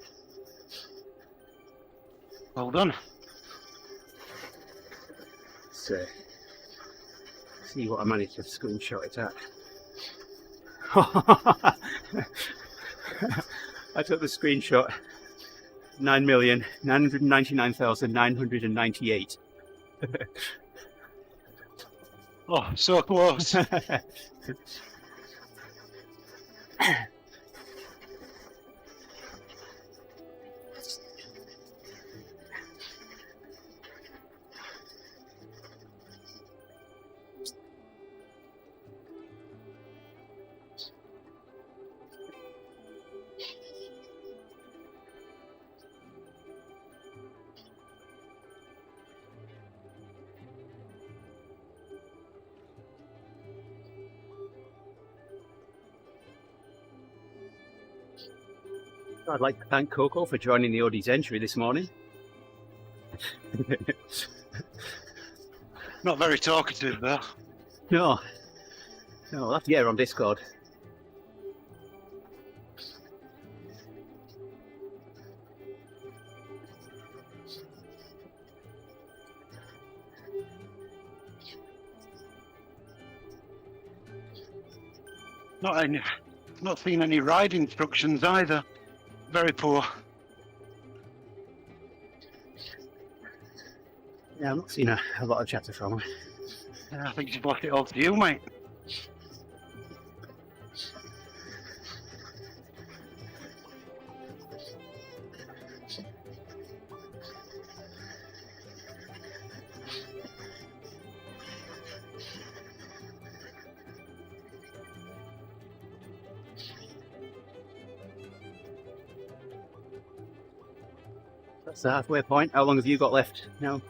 Well done. So, see what I managed to screenshot it at. I took the screenshot. 9,999,998. Oh, so close. I'd like to thank Coco for joining the ODZentury this morning. Not very talkative though. No, I'll have to get her on Discord. Not seen any ride instructions either. Very poor. Yeah, I've not seen a lot of chatter from her. Yeah, I think she's left it all to you, mate. That's the halfway point. How long have you got left now,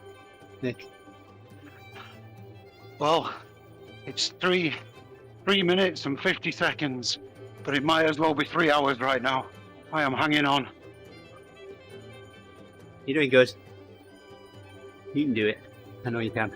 Nick? Well, it's 3 minutes and 50 seconds, but it might as well be 3 hours right now. I am hanging on. You're doing good. You can do it. I know you can.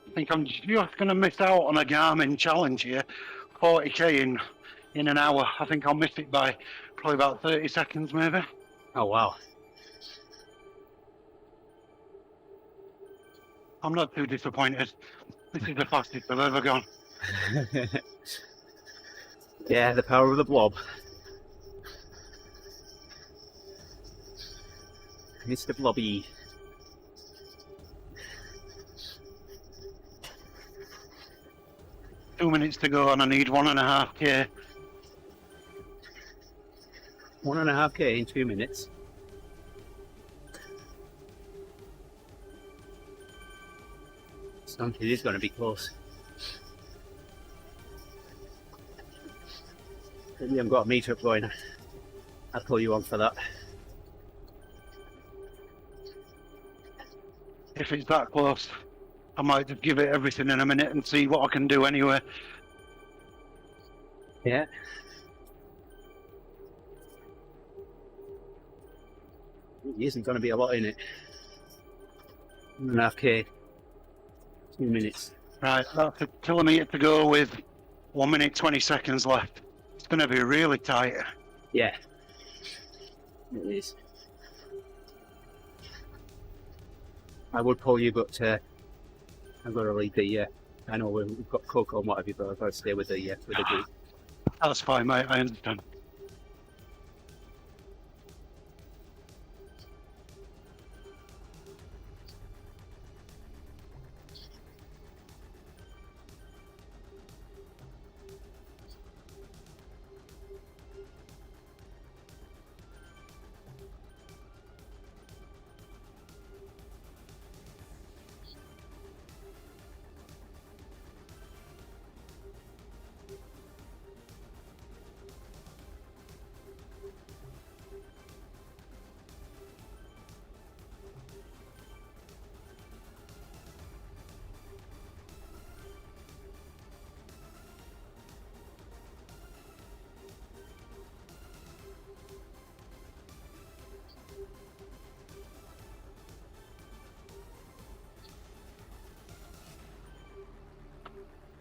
I think I'm just going to miss out on a Garmin challenge here. 40k in an hour. I think I'll miss it by probably about 30 seconds maybe. Oh wow. I'm not too disappointed. This is the fastest I've ever gone. Yeah, the power of the blob. Mr. Blobby. Two minutes to go and I need 1.5k. 1.5k in 2 minutes. It is going to be close. If you haven't got a meetup going, I'll pull you on for that. If it's that close, I might just give it everything in a minute and see what I can do anyway. Yeah. There isn't going to be a lot in it. 1.5k, 2 minutes. Right, that's a kilometre to go with 1 minute 20 seconds left. It's going to be really tight. Yeah, it is. I would pull you, but I've got to leave the. I know we've got Coco and what have you, but I've got to stay with the group. That's fine, mate. I understand.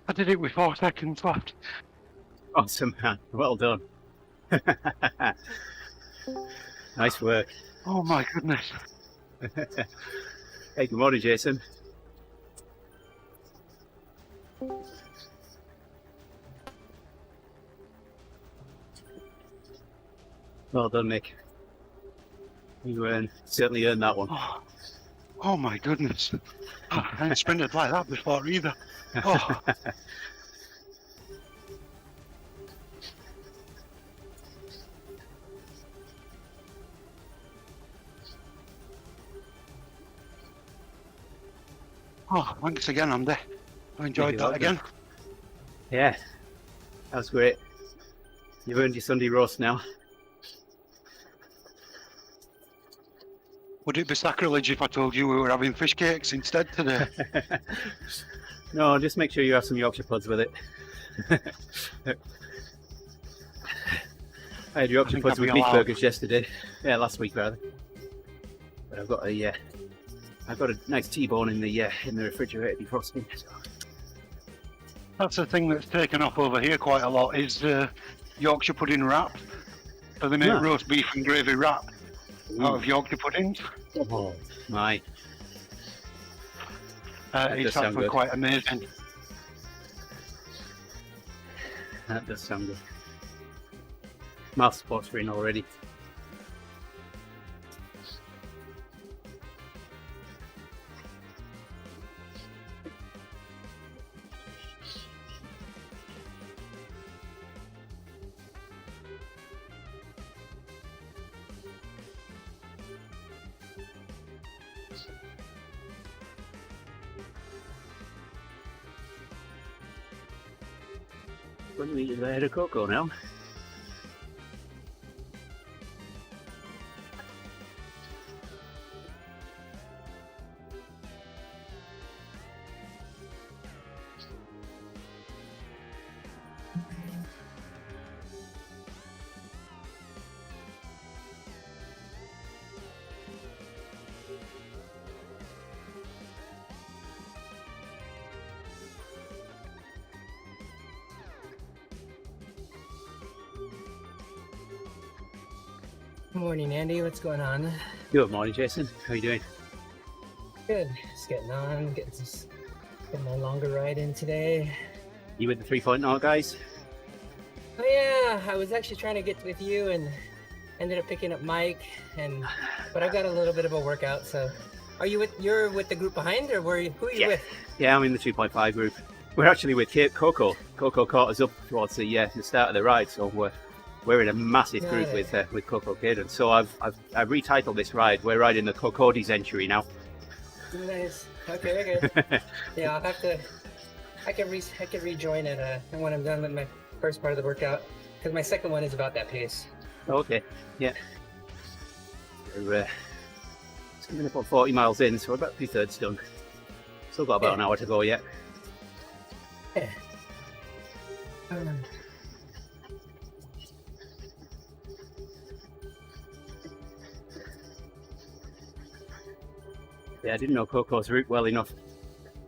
I did it with 4 seconds left. Awesome, man. Well done. Nice work. Oh my goodness. Hey, good morning, Jason. Well done, Nick. You certainly earned that one. Oh my goodness. I haven't sprinted like that before either. Oh. Oh, thanks again, Andy. I enjoyed that again. Yeah, that was great. You've earned your Sunday roast now. Would it be sacrilege if I told you we were having fish cakes instead today? No, just make sure you have some Yorkshire puds with it. I had Yorkshire puds with beef burgers yesterday. Yeah, last week rather. But I've got a nice T-bone in the refrigerator defrosting. So. That's the thing that's taken off over here quite a lot is Yorkshire pudding wrap. So they make Ah. roast beef and gravy wrap out of Ooh. Yorkshire puddings. Oh my, does It's sound actually good. quite amazing. that does sound good. Mouth watering already. When we eat a head of cocoa now. Morning, Andy. What's going on? Good morning, Jason. How you doing? Good. Just getting on, getting my longer ride in today. You with the 3.0 guys? Oh yeah, I was actually trying to get with you and ended up picking up Mike, but I've got a little bit of a workout. So, you're with the group behind, or who are you Yeah. with? Yeah, I'm in the 2.5 group. We're actually with Coco. Coco caught us up towards the start of the ride, so we're in a massive group with Coco Cadence. So I've retitled this ride. We're riding the ODZentury now. Nice. Okay. Yeah, I'll have to. I can rejoin it when I'm done with my first part of the workout, because my second one is about that pace. Okay, yeah. We're it's coming up on 40 miles in, so we're about 2/3 done. Still got about an hour to go yet. Yeah. Yeah, I didn't know Coco's route well enough.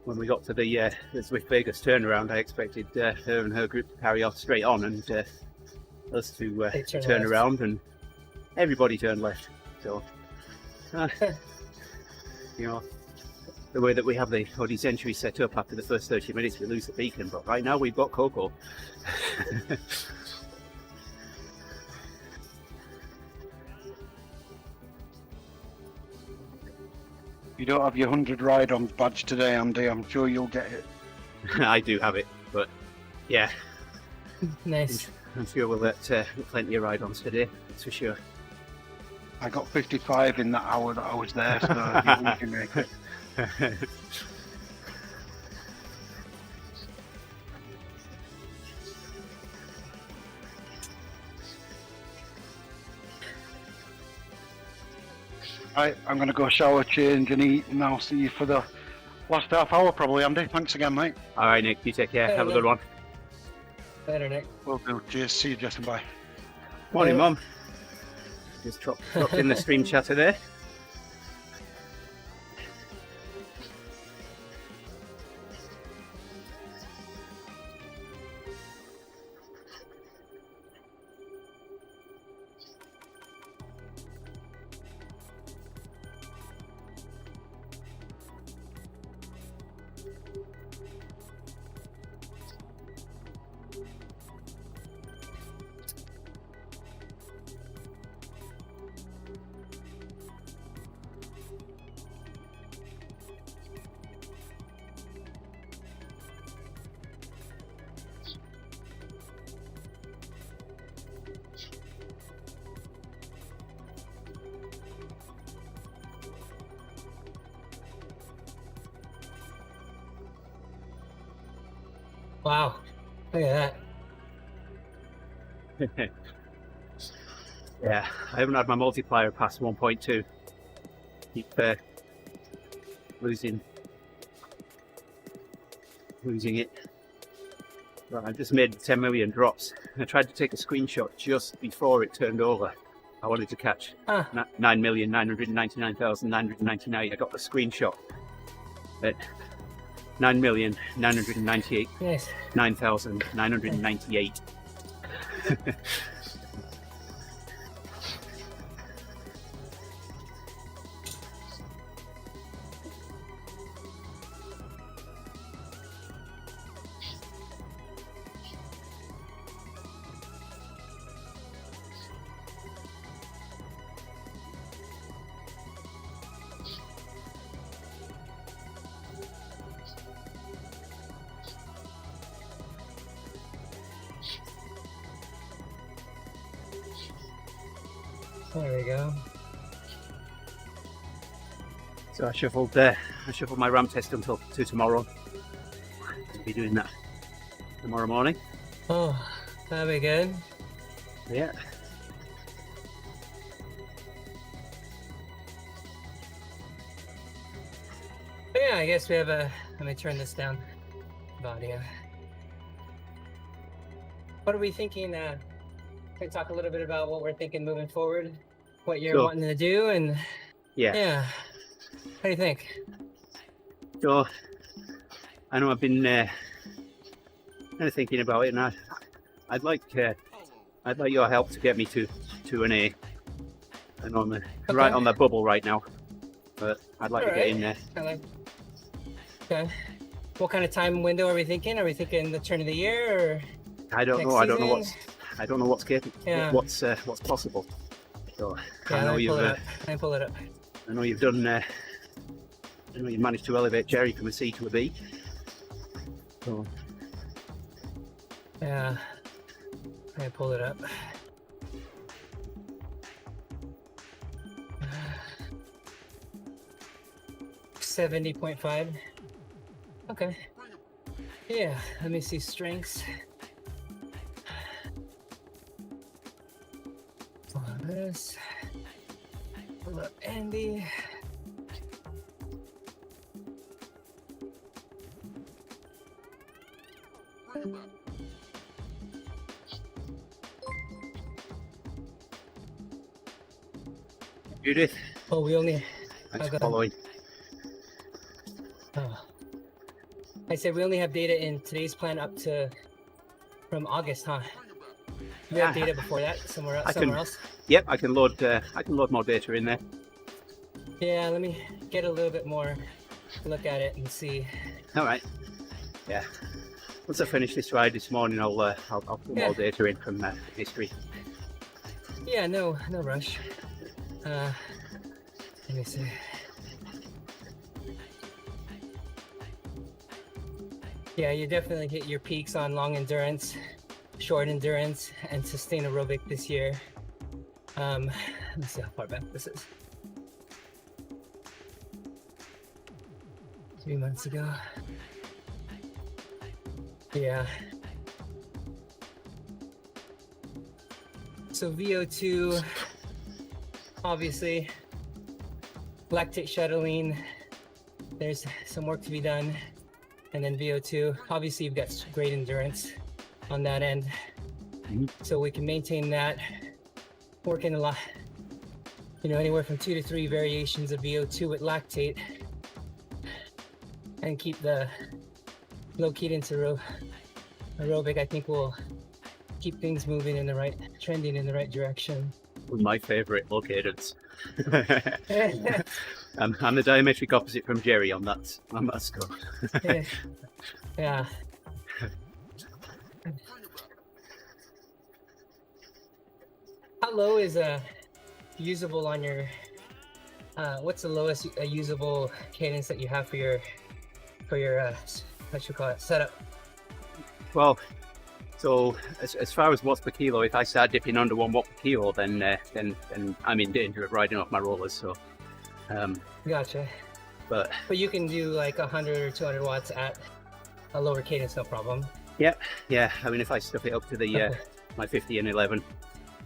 When we got to the Swift Vegas turnaround, I expected her and her group to carry off straight on, and us to They turn turn left. around, and everybody turned left. So, you know, the way that we have the ODZentury set up, after the first 30 minutes we lose the beacon, but right now we've got Coco. You don't have your 100 ride-on badge today, Andy. I'm sure you'll get it. I do have it, but yeah, Nice. I'm sure we'll get plenty of ride-ons today, that's for sure. I got 55 in that hour that I was there, so you can make it. Right, I'm going to go shower, change and eat, and I'll see you for the last half hour probably, Andy. Thanks again, mate. All right, Nick, you take care. Hey, Have a Nick. good one. Later, Nick. Will do. Cheers. See you, Justin. Bye. Morning, Mum. Just dropped in the stream chatter there. Wow. Look at that. Yeah, I haven't had my multiplier past 1.2. Keep losing it. Right, I just made 10 million drops. I tried to take a screenshot just before it turned over. I wanted to catch Huh. 9,999,999. I got the screenshot, but 9,998,998. Nice. There we go. So I shuffled my ramp test until to tomorrow. I'll be doing that tomorrow morning. Oh, that'll be good. Yeah. But yeah, I guess we have a. Let me turn this down. Audio. What are we thinking? Can we talk a little bit about what we're thinking moving forward? What you're Sure. wanting to do, and Yeah. yeah. What do you think? So I know I've been kind of thinking about it, and I'd like your help to get me to an A. And I'm right on the bubble right now, but I'd like to get in there. I like. Okay. What kind of time window are we thinking? Are we thinking the turn of the year, or I don't next know. I don't know season? what's capable. Yeah. What's possible. So Yeah, I know let me you've. pull it up. Let me pull it up. I know you've done. I know you managed to elevate Jerry from a C to a B. So Yeah. Let me pull it up. $70.5. Okay. Yeah, let me see strengths. This. Pull up Andy. Judith, Oh, we only. thanks I've for got- following. Oh. I said we only have data in today's plan up to from August, huh? You have Yeah. data before that somewhere else. I can- Somewhere else. Yep, I can load more data in there. Yeah, let me get a little bit more look at it and see. All right. Yeah. Once I finish this ride this morning, I'll put Yeah. more data in from history. Yeah, no rush. Let me see. Yeah, you definitely hit your peaks on long endurance, short endurance, and sustain aerobic this year. Let me see how far back this is. 3 months ago. Yeah. So VO2, obviously, lactate shuttling, there's some work to be done. And then VO2, obviously you've got great endurance on that end. Mhm. So we can maintain that, working a lot, anywhere from 2 to 3 variations of VO2 with lactate, and keep the low cadence aerobic. I think will keep things moving trending in the right direction. My favourite low cadence. I'm the diametric opposite from Jerry on that score. Yeah. How low is usable on your? What's the lowest usable cadence that you have for your what you call it setup? Well, so as far as watts per kilo, if I start dipping under 1 watt per kilo, then I'm in danger of riding off my rollers. So, Gotcha. but you can do like 100 or 200 watts at a lower cadence, no problem. yeah, I mean, if I stuff it up to the Okay. my 50 and 11,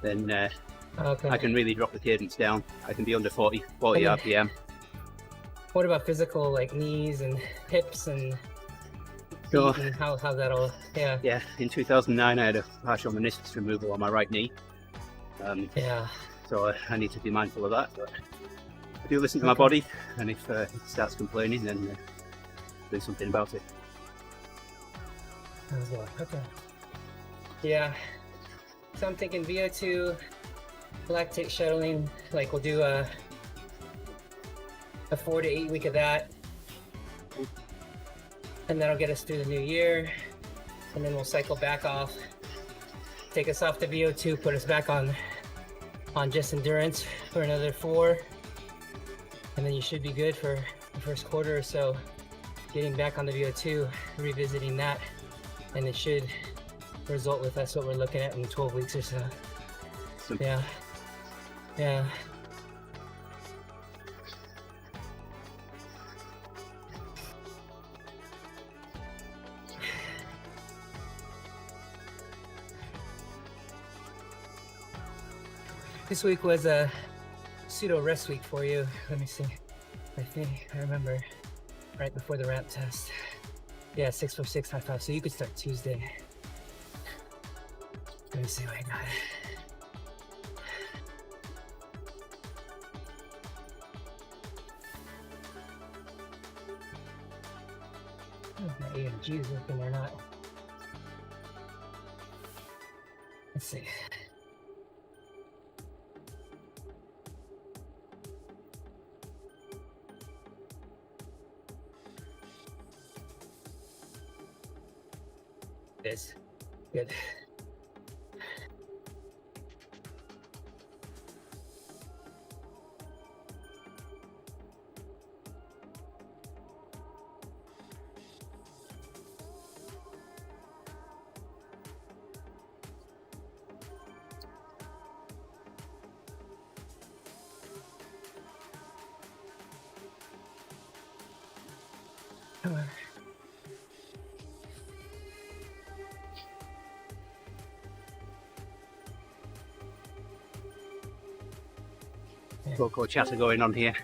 then Okay. I can really drop the cadence down. I can be under 40 Okay. RPM. What about physical, like knees and hips and So, feet and how that all? Yeah. yeah, in 2009, I had a partial meniscus removal on my right knee. Yeah. So I need to be mindful of that. But I do listen to my Okay. body, and if it starts complaining, then do something about it. As well. Okay. Yeah. So I'm thinking VO2, lactate shuttling. Like we'll do a 4 to 8 week of that, and that'll get us through the new year. And then we'll cycle back off, take us off the VO2, put us back on just endurance for another 4, and then you should be good for the first quarter or so. Getting back on the VO2, revisiting that, and it should result with us what we're looking at in 12 weeks or so. Yeah. Yeah. This week was a pseudo rest week for you. Let me see. I think I remember right before the ramp test. Yeah, 6 for 6 high 5. So you could start Tuesday. Let me see what I got. I don't know if my AMG is working or not. Let's see. This. Good. Local chatter going on here.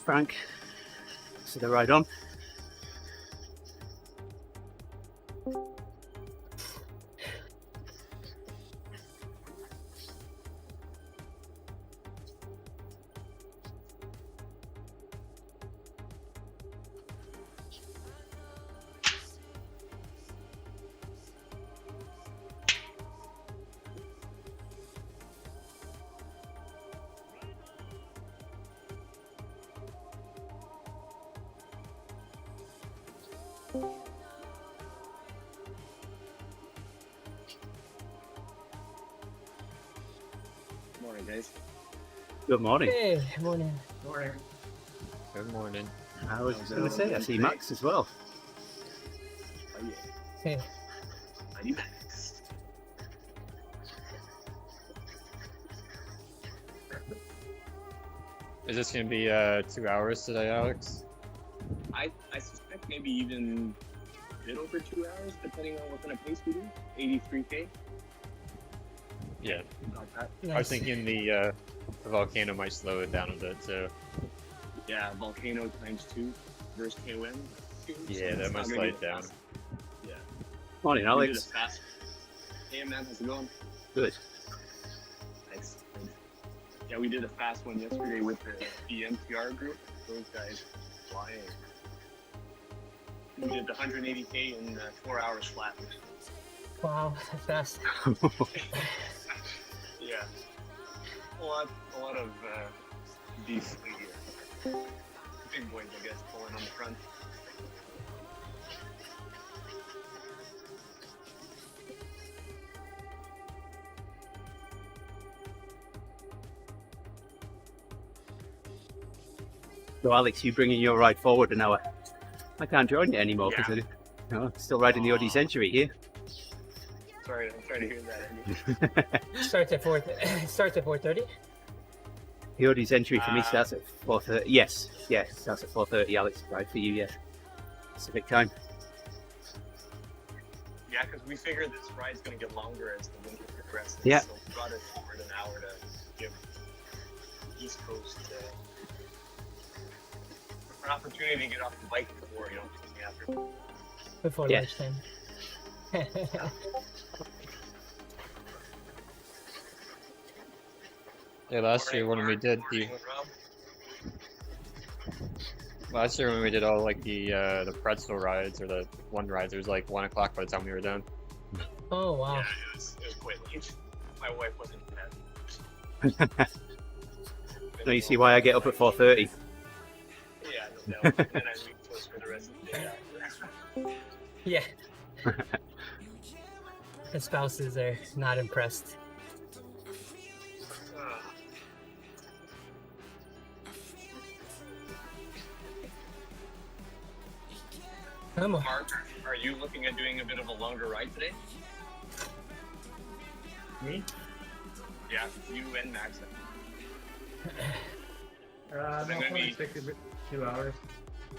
Frank, so they're right on. Morning, guys. Good morning. Hey, morning. Morning. Good morning. I was just going to say, I see Max as well. Oh, yeah. Hey. Are you? Is this gonna be 2 hours today, Alex? I suspect maybe even a bit over 2 hours, depending on what kind of pace we do. 83K. Yeah. Like that. I was thinking the volcano might slow it down a bit, so Yeah, volcano ×2 versus KOM. yeah, that might slow it down. Yeah. Morning, We did a Alex. fast. Hey, man, how's it going? Good. Thanks. Yeah, we did a fast one yesterday with the NPR group. Those guys flying. We did the 180K in 4 hours flat. Wow, that's fast. Yeah. A lot of beef here. Big boys, I guess, pulling on the front. So, Alex, you bringing your ride forward an hour? I can't join you anymore because I'm still riding the ODZentury here. Sorry, I'm trying to hear that, Andy. Starts at 4. Starts at 4:30. The ODZentury for me starts at 4:30. Yes, yeah, it starts at 4:30. Alex, right for you, yeah. Pacific time. Yeah, because we figured this ride's going to get longer as the winter progresses. Yeah. So we brought it forward an hour to give East Coast. An opportunity to get off the bike before, after. Before Yeah. lunchtime. Yeah, last year when we did all like the pretzel rides or the one rides, it was like 1 o'clock by the time we were done. Oh wow. Yeah, it was quite late. My wife wasn't happy. Now you see why I get up at 4:30. Yeah, no doubt. And then I leave close for the rest of the day after. Yeah. The spouses are not impressed. I'm a, Mark, are you looking at doing a bit of a longer ride today? Me? Yeah, you and Max. No, I'm gonna probably be- stick to 2 hours.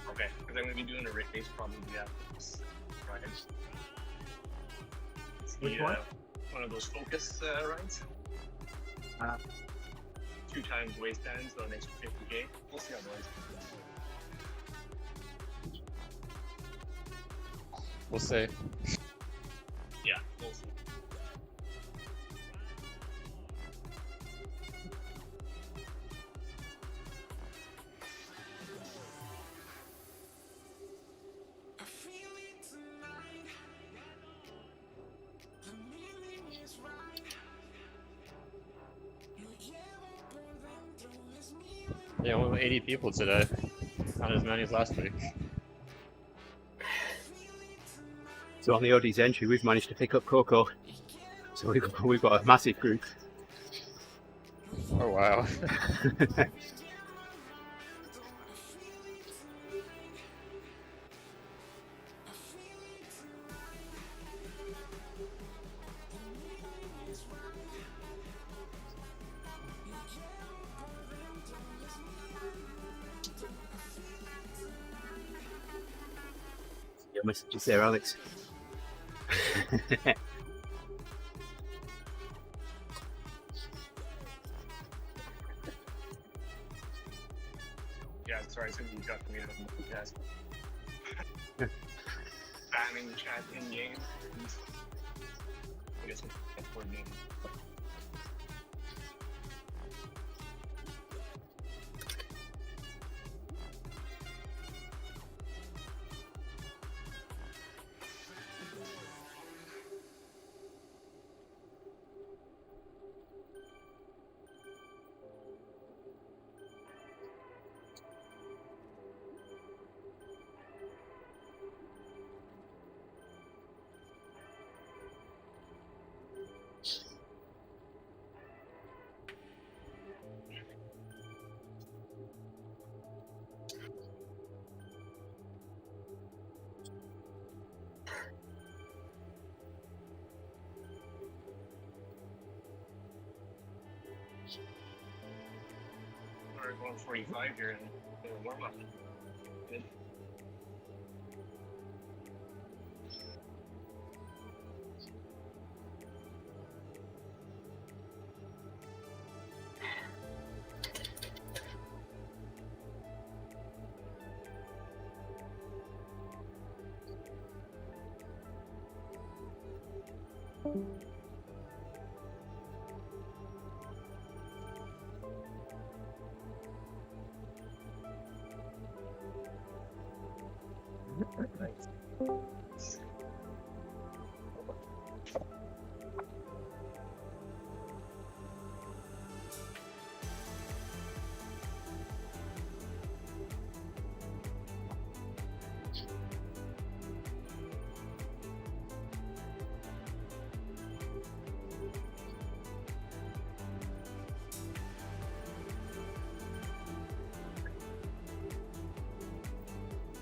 Okay, because I'm going to be doing a race probably after this ride. Which one? One of those focus rides. Uh, 2 times waistband, so an extra 50K. We'll see how it goes. We'll see. Yeah, we'll see. Yeah, only 80 people today. Not as many as last week. So on the ODZentury, we've managed to pick up Coco. So we've got a massive group. Oh wow. Your messages there, Alex. Yeah, sorry, so you got me on the test. Spamming the chat in game. I guess that's for game. We're going 45 here in the warm up. Good.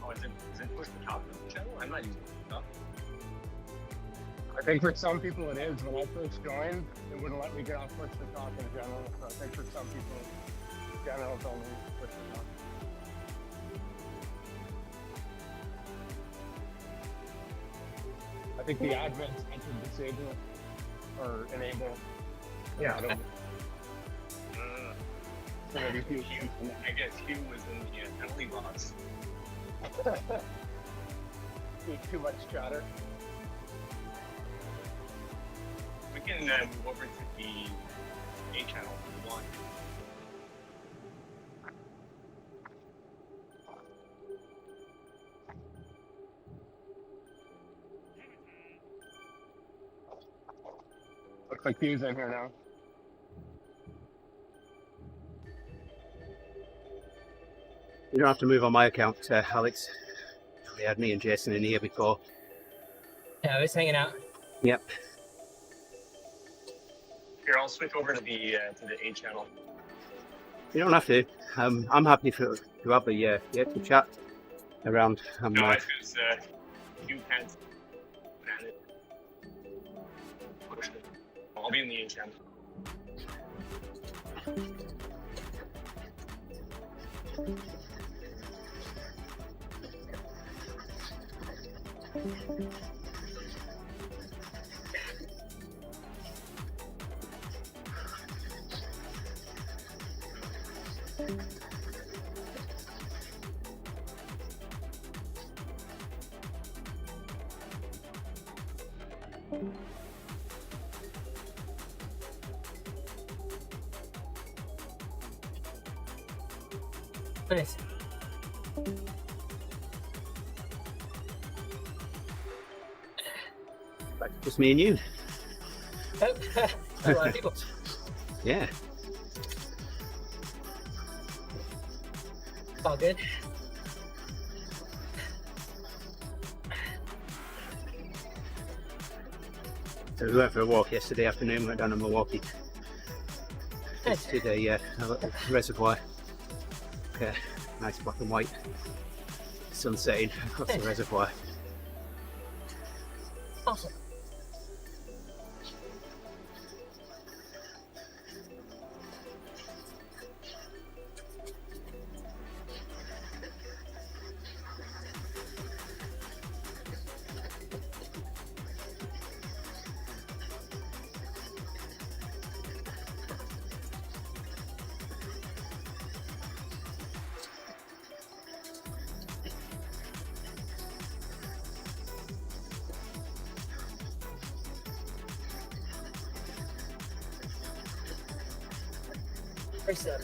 Oh, is it push the top of the channel? I'm not using the top. I think for some people it is. When I first joined, it wouldn't let me get off push to talk in general. So I think for some people, general is only push to talk. I think the admins had to disable it or enable. Yeah. I don't- opportunity to Hugh, I guess Hugh was in the penalty box. eat too much chatter. We can move over to the A channel if you want. Looks like Hugh's in here now. You don't have to move on my account, Alex. We had me and Jason in here before. Yeah, I was hanging out. Yep. Here, I'll switch over to the A channel. You don't have to. I'm happy to have the to chat around. No, I was Hugh can't manage. I'll be in the A channel. Nice. Just me and you. Oh, a lot of people. Yeah. All good. So we went for a walk yesterday afternoon. Went down to Milwaukee. Nice. Did a little reservoir. Nice black and white sun setting across the reservoir. Awesome. Very sad.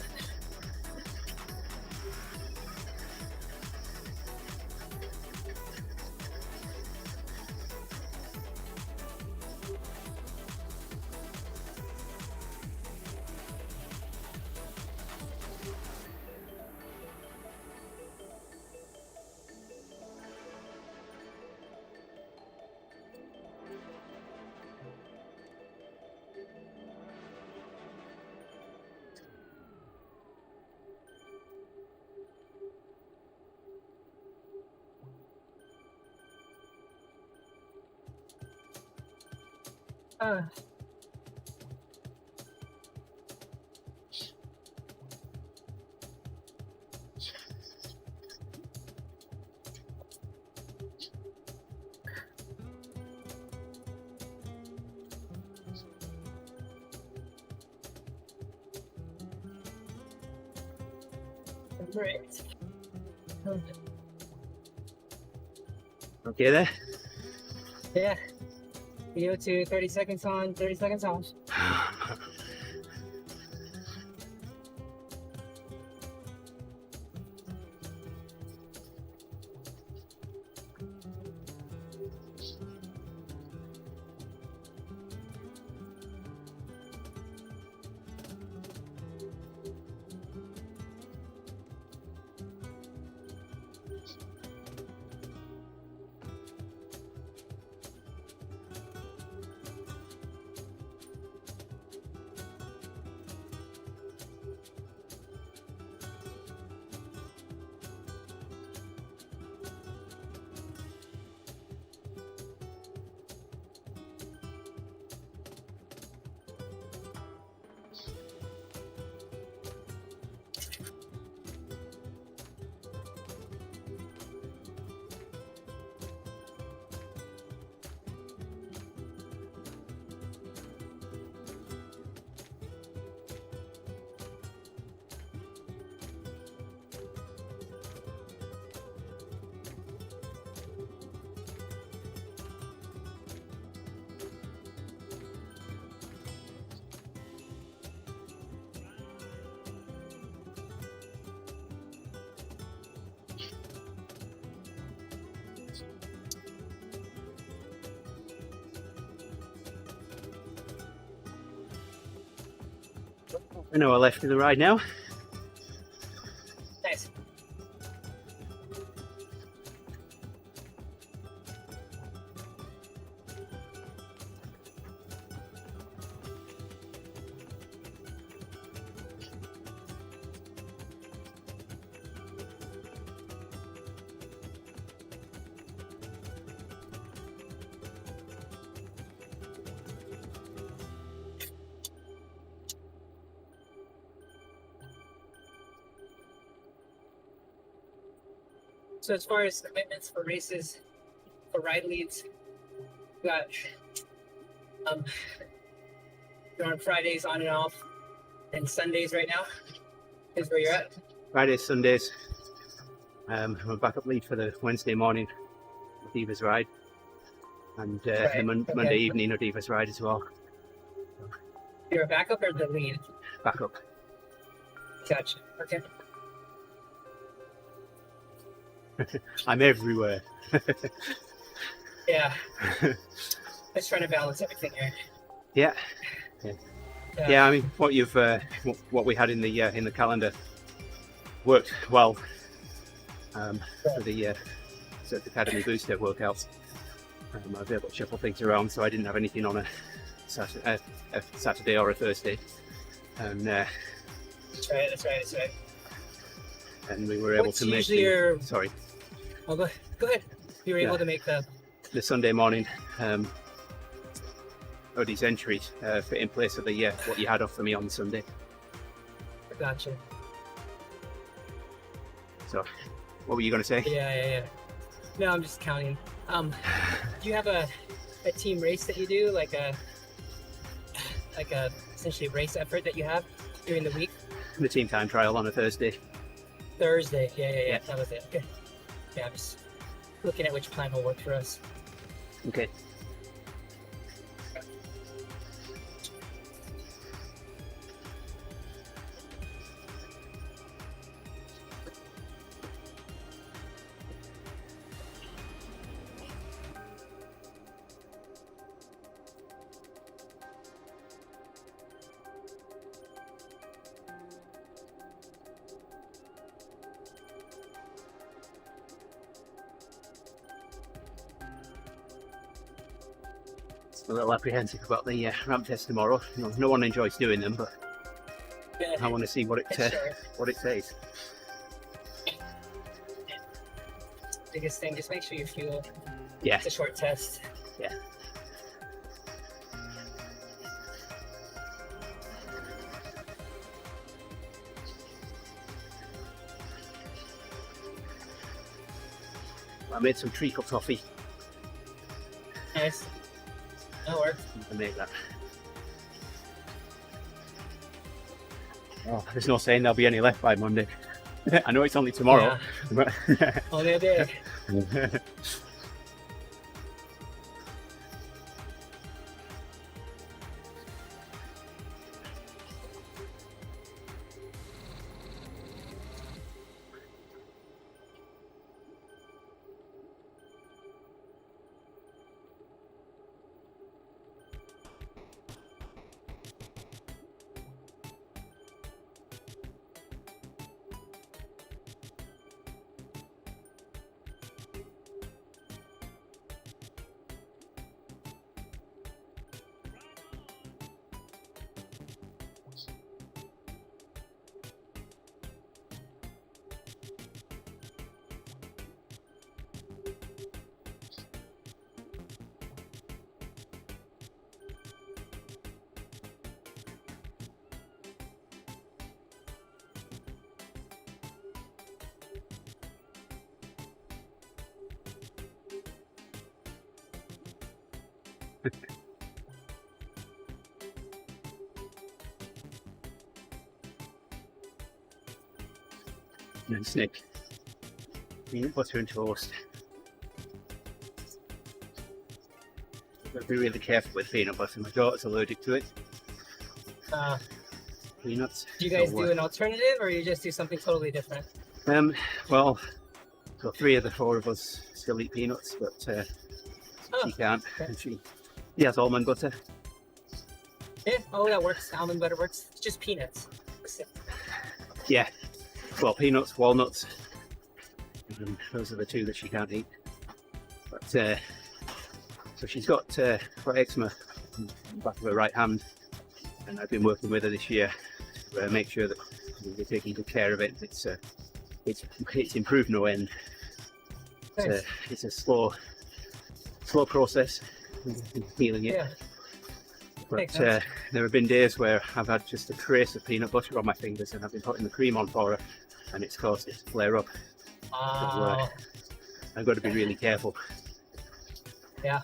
Great. Okay there. Yeah. VO2, 30 seconds on, 30 seconds off. An hour left of the ride now. Nice. So as far as commitments for races, for ride leads, we got you're on Fridays on and off, and Sundays right now is where you're at. Fridays, Sundays. I'm a backup lead for the Wednesday morning of Diva's ride, and the Right, Monday okay. evening of Diva's ride as well. You're a backup or the lead? Backup. Gotcha. Okay. I'm everywhere. Yeah. Just trying to balance everything here. Yeah. Yeah, I mean, what you've what we had in the calendar worked well for the Surf Academy booster workouts. I was able to shuffle things around, so I didn't have anything on a Saturday or a Thursday, and That's right. That's right. That's right. and we were able What's to make usually your- sorry Oh, go ahead. You were able Yeah. to make the. the Sunday morning ODZentury fit in place of the what you had off for me on Sunday. Gotcha. So, what were you going to say? Yeah. No, I'm just counting. Do you have a team race that you do, like a essentially race effort that you have during the week? The team time trial on a Thursday. Thursday. Yeah. That was it. Okay. Yeah, I'm just looking at which plan will work for us. Okay. A little apprehensive about the ramp test tomorrow. No one enjoys doing them, but Yeah. I want to see what it Sure. says. Biggest thing, just make sure you fuel. Yeah. It's a short test. Yeah. I made some treacle toffee. Nice. That works. I made that. Oh, there's no saying there'll be any left by Monday. I know it's only tomorrow, but Only a day. And snake. Peanut butter and toast. Gotta be really careful with peanut butter. My daughter's allergic to it. Peanuts. Do you guys So, do an alternative, or you just do something totally different? well, so 3 of the 4 of us still eat peanuts, but Oh, she can't. okay. And she has almond butter. Yeah. Oh, that works. Almond butter works. It's just peanuts. Yeah, well, peanuts, walnuts, and those are the two that she can't eat. But so she's got eczema on the back of her right hand, and I've been working with her this year to make sure that we're taking good care of it. It's improved no end. Nice. It's a slow process in healing it. Yeah. But Makes sense. there have been days where I've had just a trace of peanut butter on my fingers, and I've been putting the cream on for her, and it's caused it to flare up. Oh, I've got to be really careful. yeah.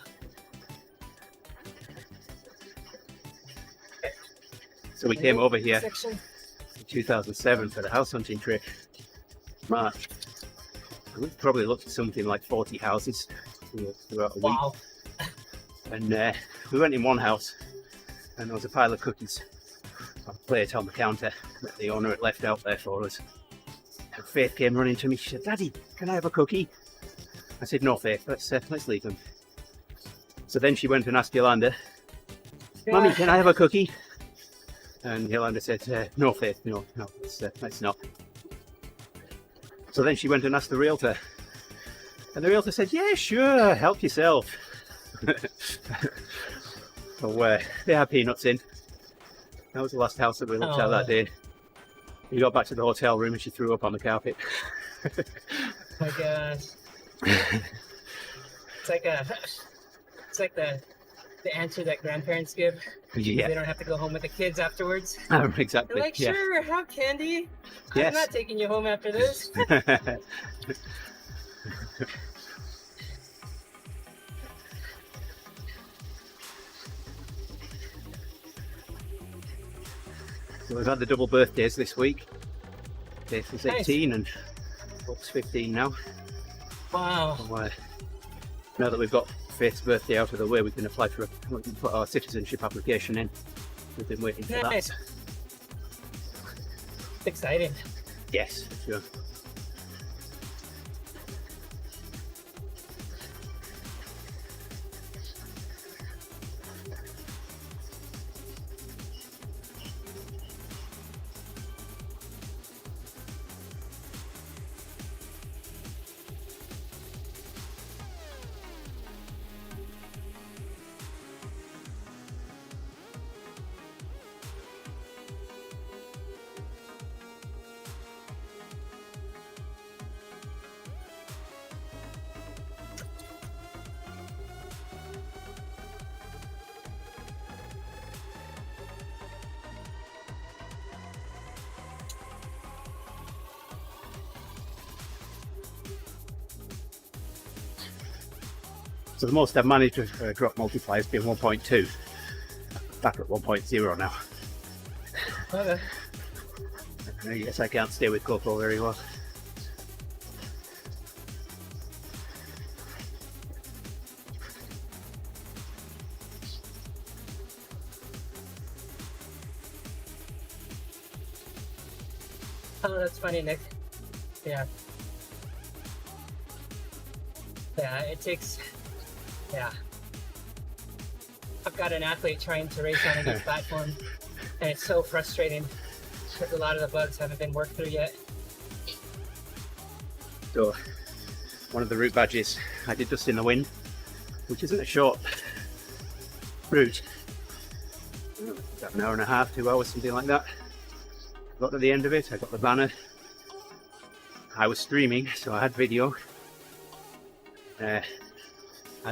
So we came over here Section. in 2007 for the house hunting trip, March. And we probably looked at something like 40 houses throughout a week. Wow. And we went in one house, and there was a pile of cookies on a plate on the counter that the owner had left out there for us. And Faith came running to me. She said, "Daddy, can I have a cookie?" I said, "No, Faith, let's leave them." So then she went and asked Yolanda, "Mummy, can I have a cookie?" And Yolanda said, "No, Faith, no, let's not." So then she went and asked the realtor, and the realtor said, "Yeah, sure, help yourself." So they had peanuts in. That was the last house that we looked at that day. We got back to the hotel room and she threw up on the carpet. My gosh. It's like the answer that grandparents give. Yeah, They don't have to go home with the kids afterwards. exactly. They're like, Yeah. sure, have candy. I'm Yes. not taking you home after this. So we've had the double birthdays this week. Faith is Nice. 18 and Book's 15 now. Wow. So, now that we've got Faith's birthday out of the way, we can put our citizenship application in. We've been waiting for Nice. that. It's exciting. Yes, sure. So the most I've managed to drop multiply has been 1.2. Back at 1.0 now. Okay. I guess I can't stay with GoPro very well. Oh, that's funny, Nick. Yeah. Yeah, it takes. Yeah. I've got an athlete trying to race on a new platform, and it's so frustrating because a lot of the bugs haven't been worked through yet. So one of the route badges I did just in the wind, which isn't a short route. About an hour and a half, 2 hours, something like that. Got to the end of it, I got the banner. I was streaming, so I had video. I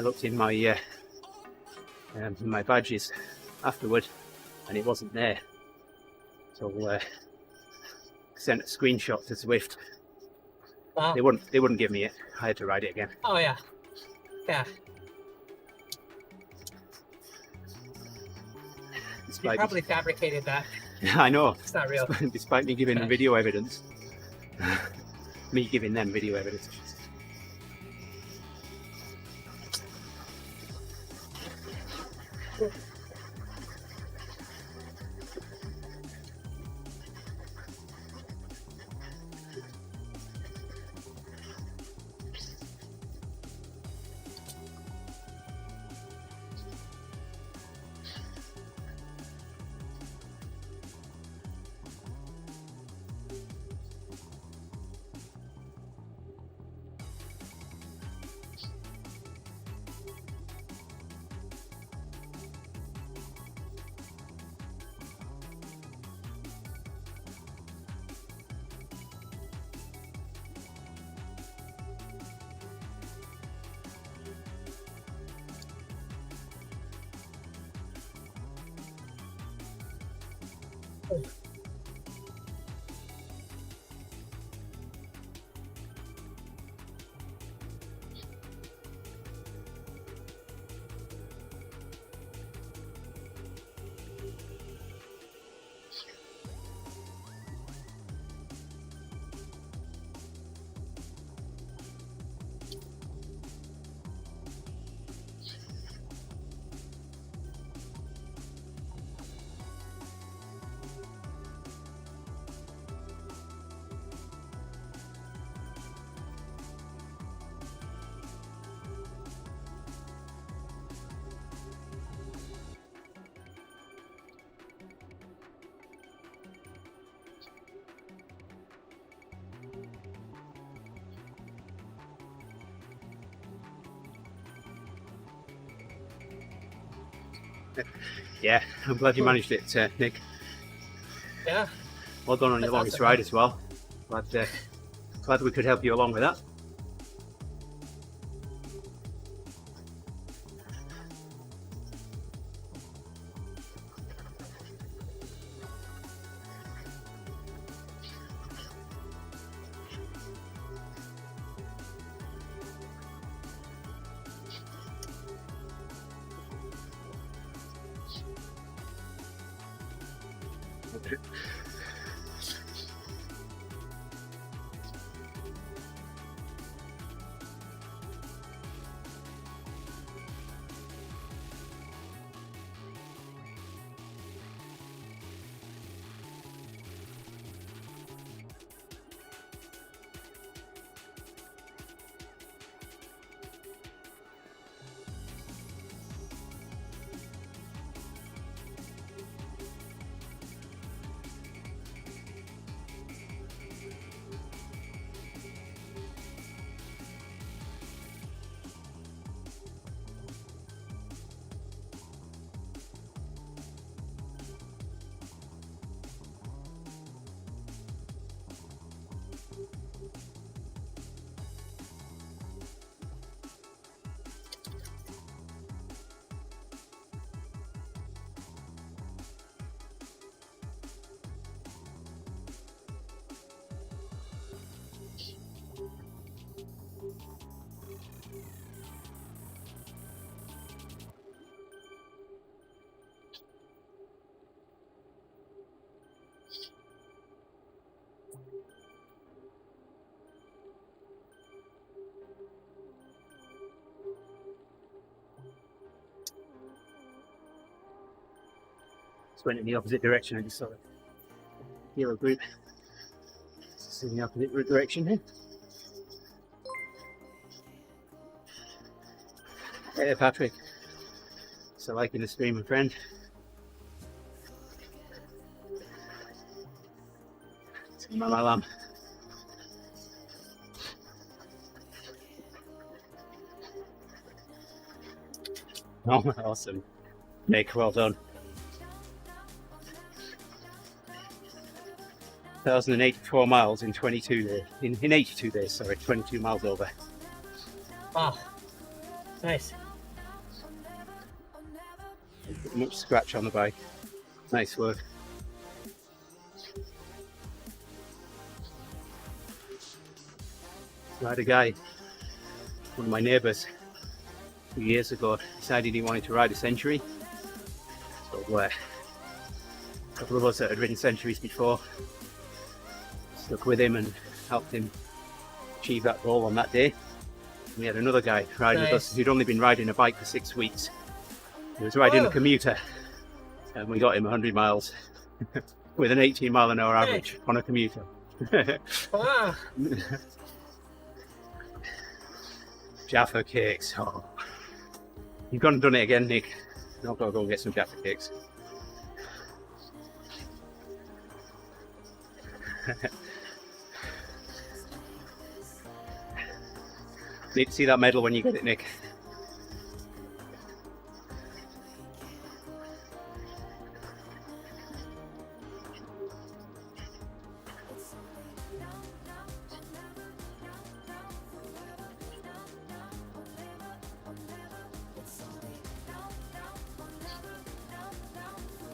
looked in my badges afterward, and it wasn't there. So sent a screenshot to Zwift. Wow. They wouldn't give me it. I had to ride it again. Oh yeah. Yeah. You Despite probably fabricated that. I know. It's not real. Despite me giving them video evidence. Me giving them video evidence. Yeah, I'm glad you managed it, Nick. Yeah. Well done on your That's longest awesome, ride man. as well. Glad we could help you along with that. Just went in the opposite direction. I just saw the yellow group. It's in the opposite direction here. Hey Patrick. So liking the stream, my friend. My lamb. Oh, awesome. Nick, well done. 1,084 miles in 22 days. In 82 days, sorry, 22 miles over. Wow. Nice. Much scratch on the bike. Nice work. So I had a guy, one of my neighbours, a few years ago, decided he wanted to ride a century. So a couple of us that had ridden centuries before stuck with him and helped him achieve that goal on that day. And we had another guy riding with us who'd only been riding a bike for 6 weeks. He was riding a commuter, and we got him 100 miles with an 18-mile-an-hour average on a commuter. Wow. Jaffa cakes. Oh. You've gone and done it again, Nick. I've got to go and get some Jaffa cakes. Need to see that medal when you get it, Nick.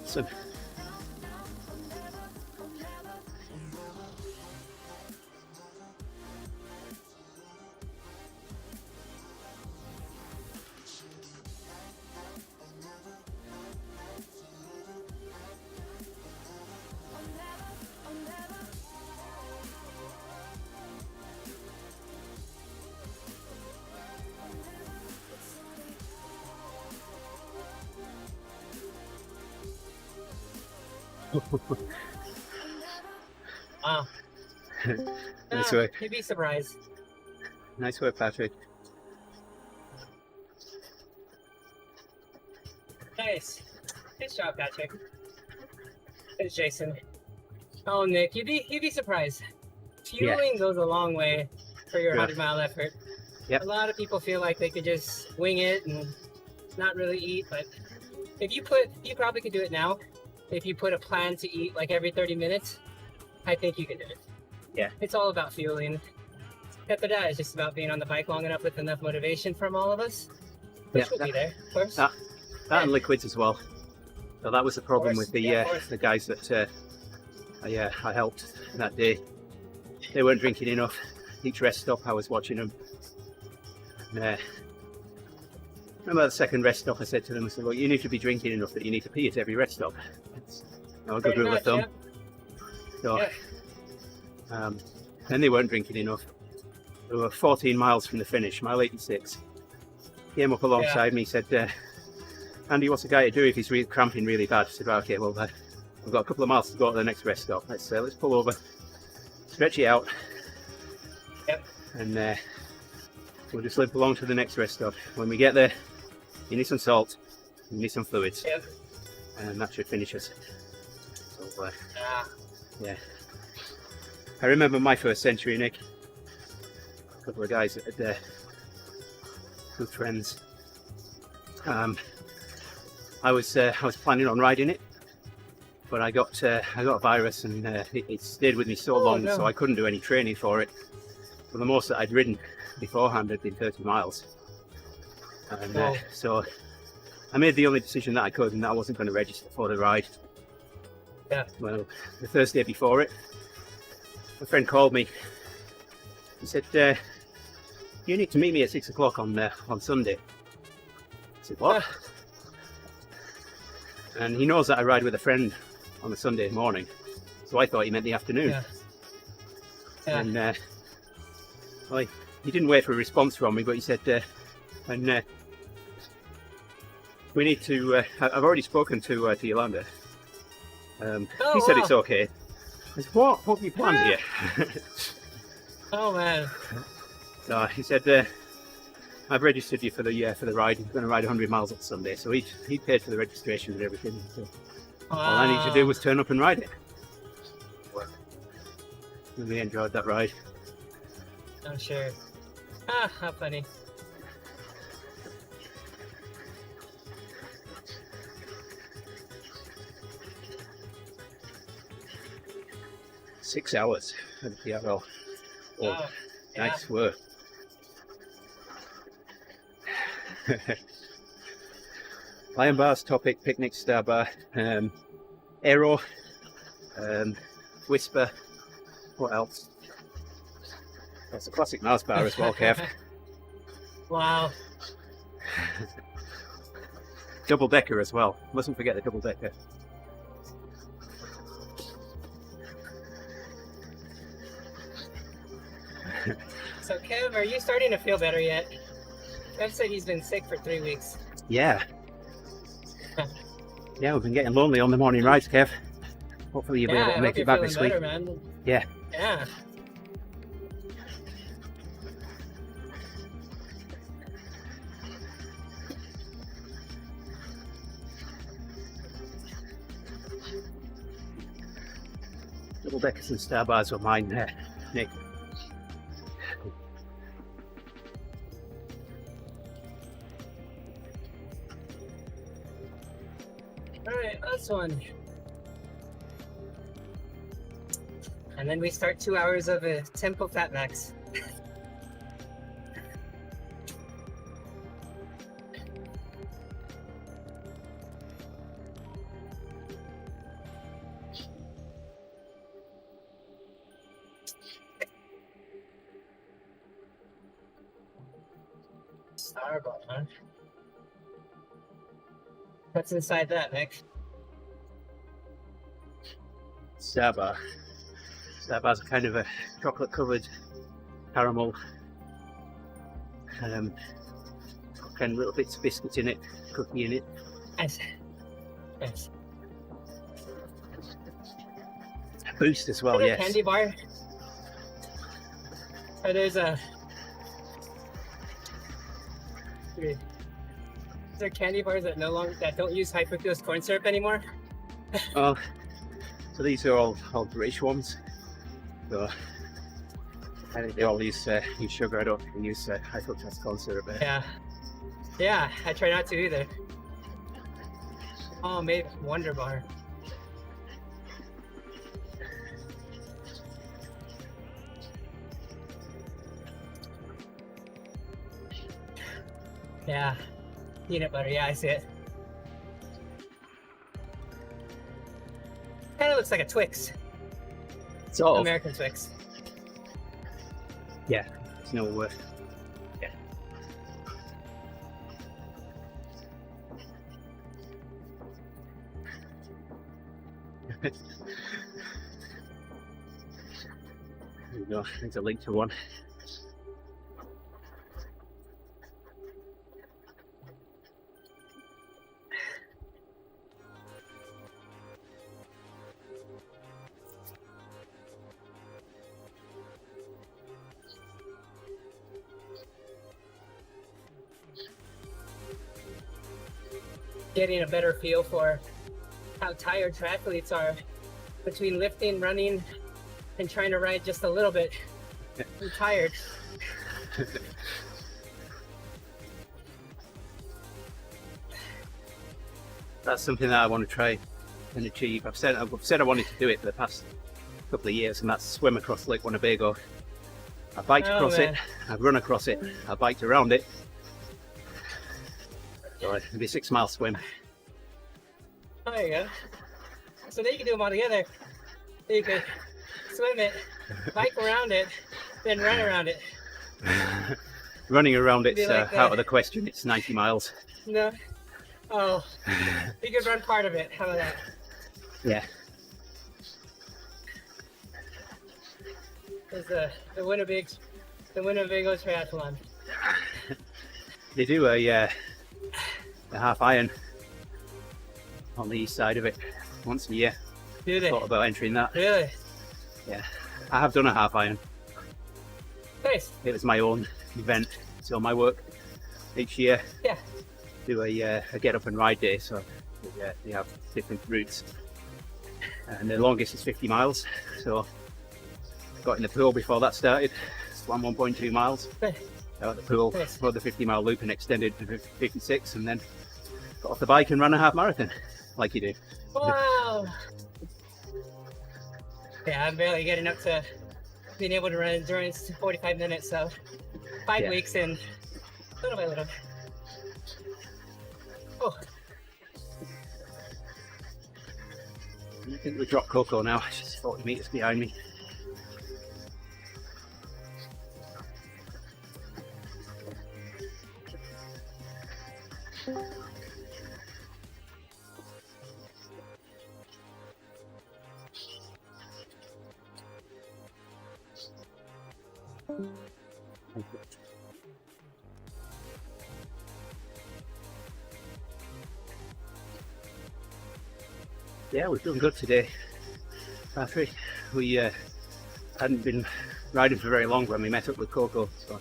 So Wow. Nice work. You'd be surprised. Nice work, Patrick. Nice. Good job, Patrick. There's Jason. Oh, Nick, you'd be surprised. Fueling goes a long way for your Yeah. 100-mile effort. Yep. A lot of people feel like they could just wing it and not really eat, but if you probably could do it now. If you put a plan to eat like every 30 minutes, I think you can do it. Yeah. It's all about fueling. After that, it's just about being on the bike long enough with enough motivation from all of us. Which will be there, of course. That and liquids as well. So that was the problem course, with the yeah, of course. the guys that I helped that day. They weren't drinking enough. Each rest stop, I was watching them. And, remember the second rest stop, I said to them, I said, "Well, you need to be drinking enough that you need to pee at every rest stop." It's a good Pretty rule of much, thumb. yeah. So, Yeah. then they weren't drinking enough. They were 14 miles from the finish, mile 86. Came up alongside me, said, "Andy, what's the guy to do if he's really cramping really bad?" I said, "Right, okay, well, we've got a couple of miles to go to the next rest stop. Let's pull over, stretch it out, Yep. and we'll just limp along to the next rest stop. When we get there, you need some salt, you need some fluids, Yep. and that should finish us." So, Yeah. I remember my first century, Nick. A couple of guys that had good friends. I was planning on riding it, but I got a virus, and it stayed with me so Oh, long, no. so I couldn't do any training for it. But the most that I'd ridden beforehand had been 30 miles, and Whoa. so I made the only decision that I could, and that I wasn't going to register for the ride. Yeah. Well, the Thursday before it, my friend called me. He said, "You need to meet me at 6 o'clock on Sunday." I said, "What?" And he knows that I ride with a friend on a Sunday morning, so I thought he meant the afternoon. Yeah. Yeah. And well, he didn't wait for a response from me, but he said, "We need to. I've already spoken to Yolanda. Oh, he said wow. it's okay." I said, "What have you planned here?" Oh man. So he said, "I've registered you for the ride. You're going to ride 100 miles on Sunday." So he paid for the registration and everything. So all I needed to do was turn up and ride it. Really enjoyed that ride. I'm sure. How funny. Six hours at the PRL. Oh, yeah. Nice work. Lion bars, topic, picnic, star bar, aero, whisper. What else? That's a classic Mars bar as well, Kev. Wow. Double decker as well. Mustn't forget the double decker. So Kev, are you starting to feel better yet? Kev said he's been sick for 3 weeks. Yeah. Yeah, we've been getting lonely on the morning rides, Kev. Hopefully you'll be able I to make hope it you're back feeling this week. better, man. Yeah. Yeah. Double deckers and star bars were mine there, Nick. All right, last one. And then we start 2 hours of a tempo fat max. Starbucks, huh? What's inside that, Nick? Star bar. Star bar's a kind of a chocolate covered caramel. Kind of little bits of biscuit in it, cookie in it. Nice. Nice. boost as well, Is there a yes. candy bar? Or there's a. Is there candy bars that don't use high fructose corn syrup anymore? Oh, so these are all British ones. So I think they all use sugar. I don't think they use high fructose corn syrup. Yeah, I try not to either. Oh, maybe Wonder Bar. Yeah, peanut butter. Yeah, I see it. Kind of looks like a Twix, So American Twix. yeah, it's no worth. Yeah. There you go. There's a link to one. Getting a better feel for how tired triathletes are between lifting, running, and trying to ride just a little bit. I'm tired. That's something that I want to try and achieve. I've said I wanted to do it for the past couple of years, and that's swim across Lake Winnebago. I biked Oh, across it, man. I've run across it, I biked around it. So it'd be a 6 mile swim. Oh, there you go. So then you can do them all together. You could swim it, bike around it, then run around it. Running around it's Be like out of the question. It's 90 miles. No. Oh, you could run part of it. How about that? Yeah. There's the Winnebago Triathlon. They do a half iron on the east side of it once a year. Do they? Thought about entering that. Really? Yeah. I have done a half iron. Nice. It was my own event. So my work each year Yeah. do a get up and ride day. So they have different routes. And the longest is 50 miles. So got in the pool before that started. Swam 1.2 miles. Nice. Out at the pool, Nice. rode the 50-mile loop and extended to 56, and then got off the bike and ran a half marathon, like you do. Wow. Yeah, I'm barely getting up to being able to run endurance to 45 minutes. So 5 Yeah. weeks and little by little. Oh, I think we dropped Coco now. She's 40 meters behind me. Yeah, we've done good today, Patrick. We hadn't been riding for very long when we met up with Coco, so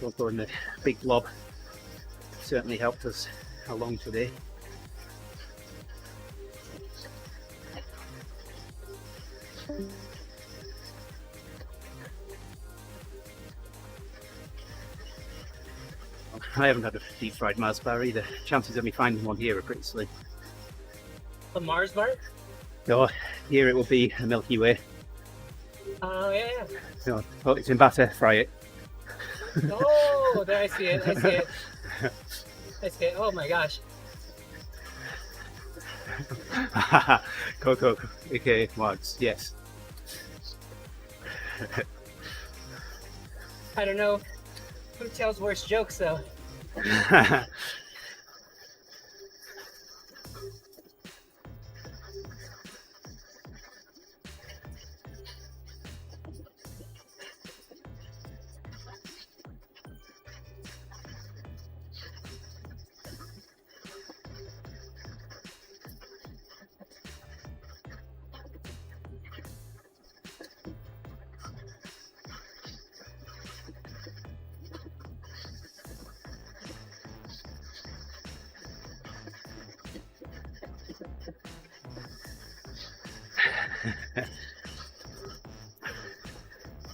Coco and the big blob certainly helped us along today. I haven't had a deep fried Mars bar either. Chances of me finding one here are pretty slim. the Mars bar? So here it will be a Milky Way. Oh, yeah. So, oh, it's in batter, fry it. Oh, there I see it. I see it. I see it. Oh my gosh. Coco, okay, Wags, yes. I don't know who tells worse jokes though.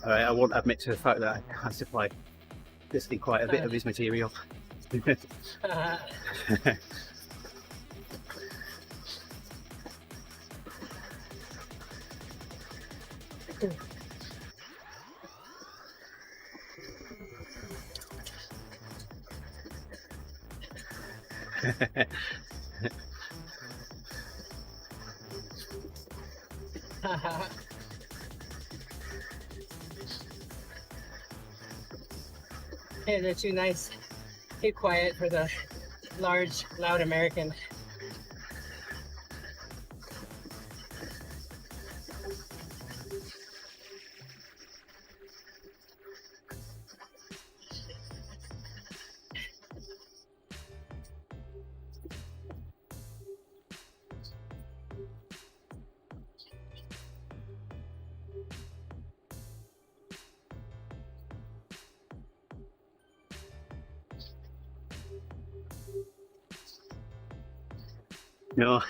Alright, I won't admit to the fact that I supply basically quite a bit of his material. Hey, they're too nice, too quiet for the large, loud American. No.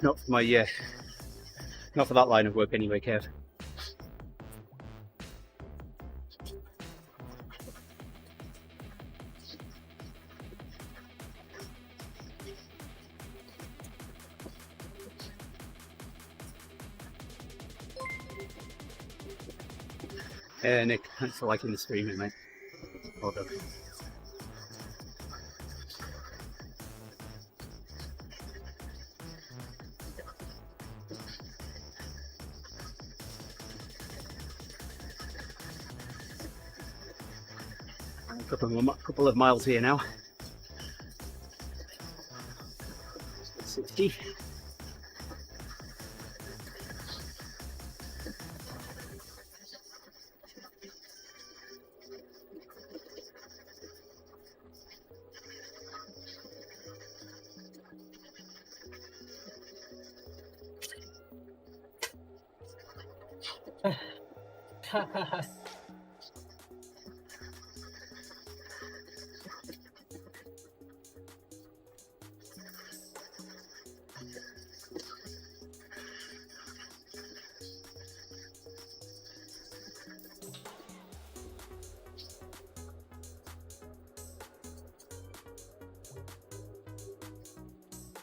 Not for my not for that line of work anyway, Kev. Nick, thanks for liking the streaming, mate. Well done. Couple of miles here now. 60.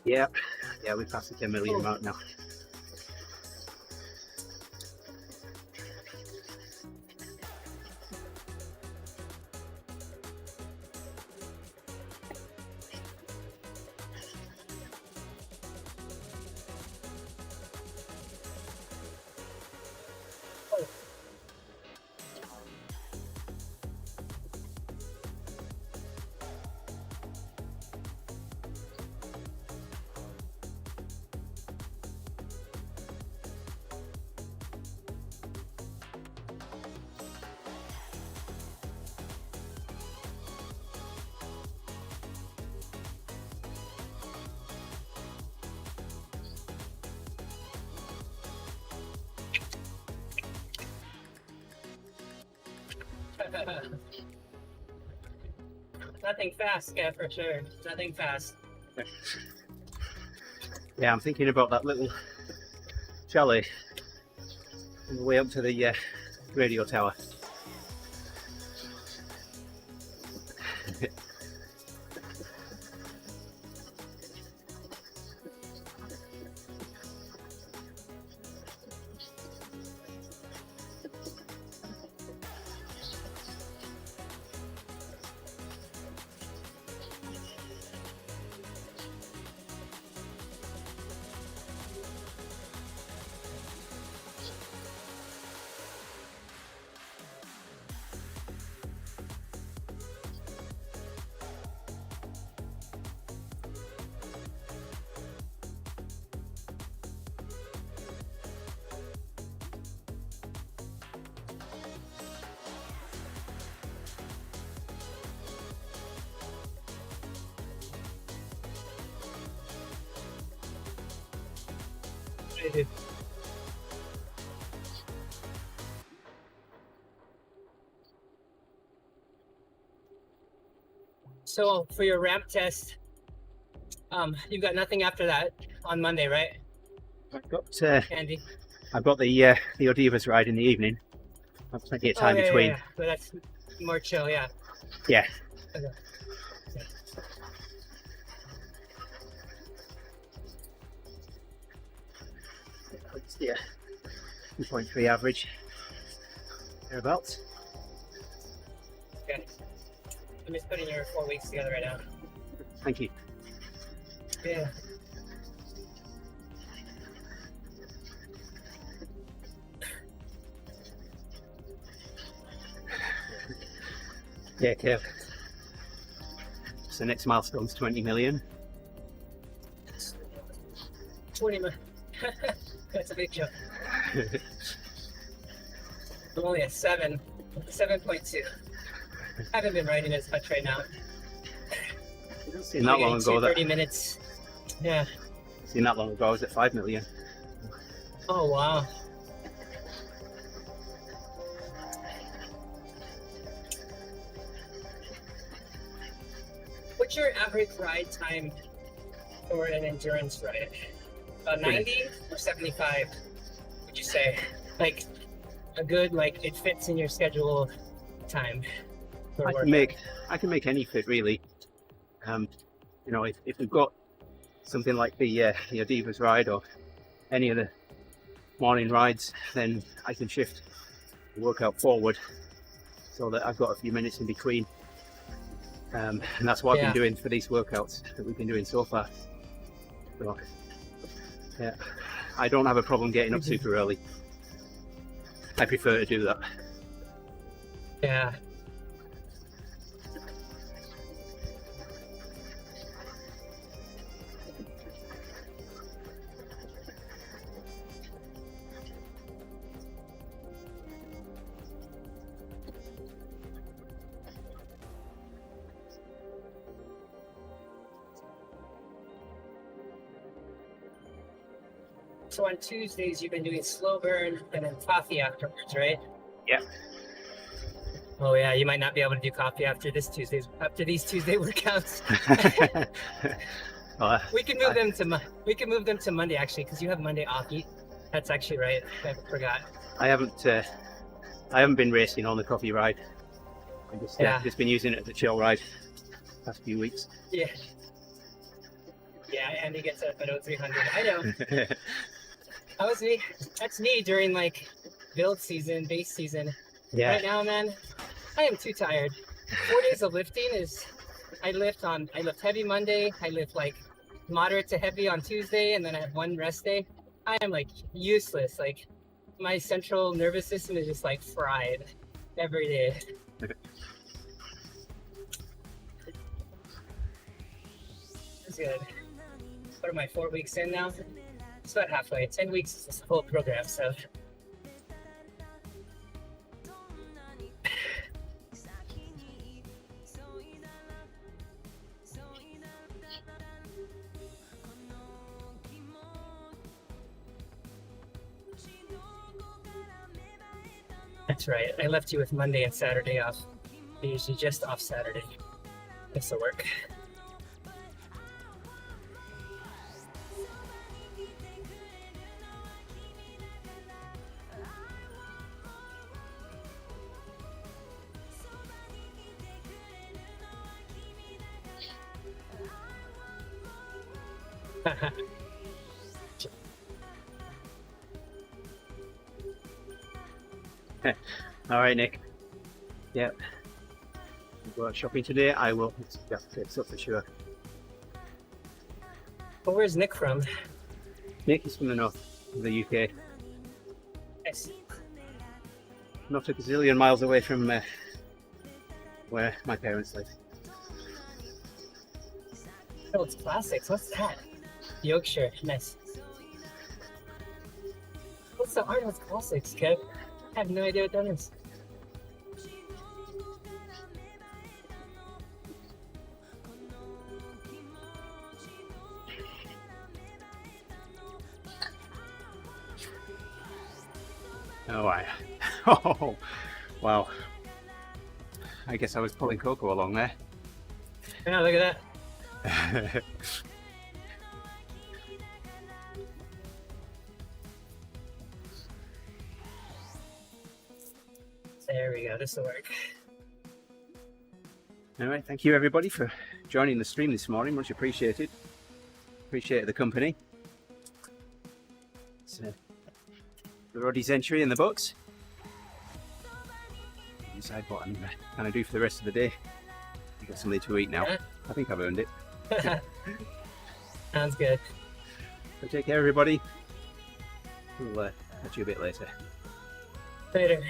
Yeah, we passed the 10 million mark now. Nothing fast, yeah, for sure. Nothing fast. Yeah, I'm thinking about that little chalet on the way up to the radio tower. So for your ramp test, you've got nothing after that on Monday, right, I've got Andy? I've got the ODZentury ride in the evening. I've plenty of time yeah, between. Yeah. But that's more chill, yeah. Yeah. Okay. Yeah. 2.3 average. Thereabouts. Okay. I'm just putting your 4 weeks together right now. Thank you. Yeah. Yeah, Kev. So next milestone's 20 million. 20 minutes. That's a big jump. I'm only at 7.2. I haven't been riding as much right now. Seen that long ago. 30 minutes. Yeah. Seen that long ago. I was at 5 million. Oh, wow. What's your average ride time for an endurance ride? 90 or 75, would you say? Like a good, like it fits in your schedule time for I work? can make any fit really. You know, if we've got something like the Divas ride or any of the morning rides, then I can shift the workout forward so that I've got a few minutes in between. And that's what I've been doing for these workouts that we've been doing so far. So, yeah, I don't have a problem getting up super early. I prefer to do that. Yeah. So on Tuesdays, you've been doing slow burn and then coffee afterwards, right? Yeah. Oh yeah, you might not be able to do coffee after these Tuesday workouts. We can move them to Monday actually, because you have Monday off. That's actually right. I forgot. I haven't been racing on the coffee ride. I've just been using it as a chill ride the past few weeks. Yeah. Yeah, Andy gets up at 0300. I know. That's me during like build season, base season. Yeah. Right now, man, I am too tired. 4 days of lifting I lift heavy Monday, I lift like moderate to heavy on Tuesday, and then I have one rest day. I am like useless. Like my central nervous system is just like fried every day. Okay. That's good. What am I, 4 weeks in now? It's about halfway. 10 weeks is this whole program, so. That's right. I left you with Monday and Saturday off. I usually just off Saturday. This'll work. All right, Nick. Yeah. Go out shopping today. I will. Yeah, it's up for sure. Well, where's Nick from? Nick is from the north of the UK. Yes. Not a gazillion miles away from where my parents live. Oh, it's classics. What's that? Yorkshire. Nice. What's the Arnold's Classics, Kev? I have no idea what that is. Oh, oh, wow. I guess I was pulling Coco along there. Yeah, look at that. There we go. This will work. Anyway, thank you everybody for joining the stream this morning. Much appreciated. Appreciate the company. So, the ODZentury in the books. Decide what I'm going to do for the rest of the day. I've got something to eat now. Yeah. I think I've earned it. Sounds good. So take care, everybody. We'll catch you a bit later. Later.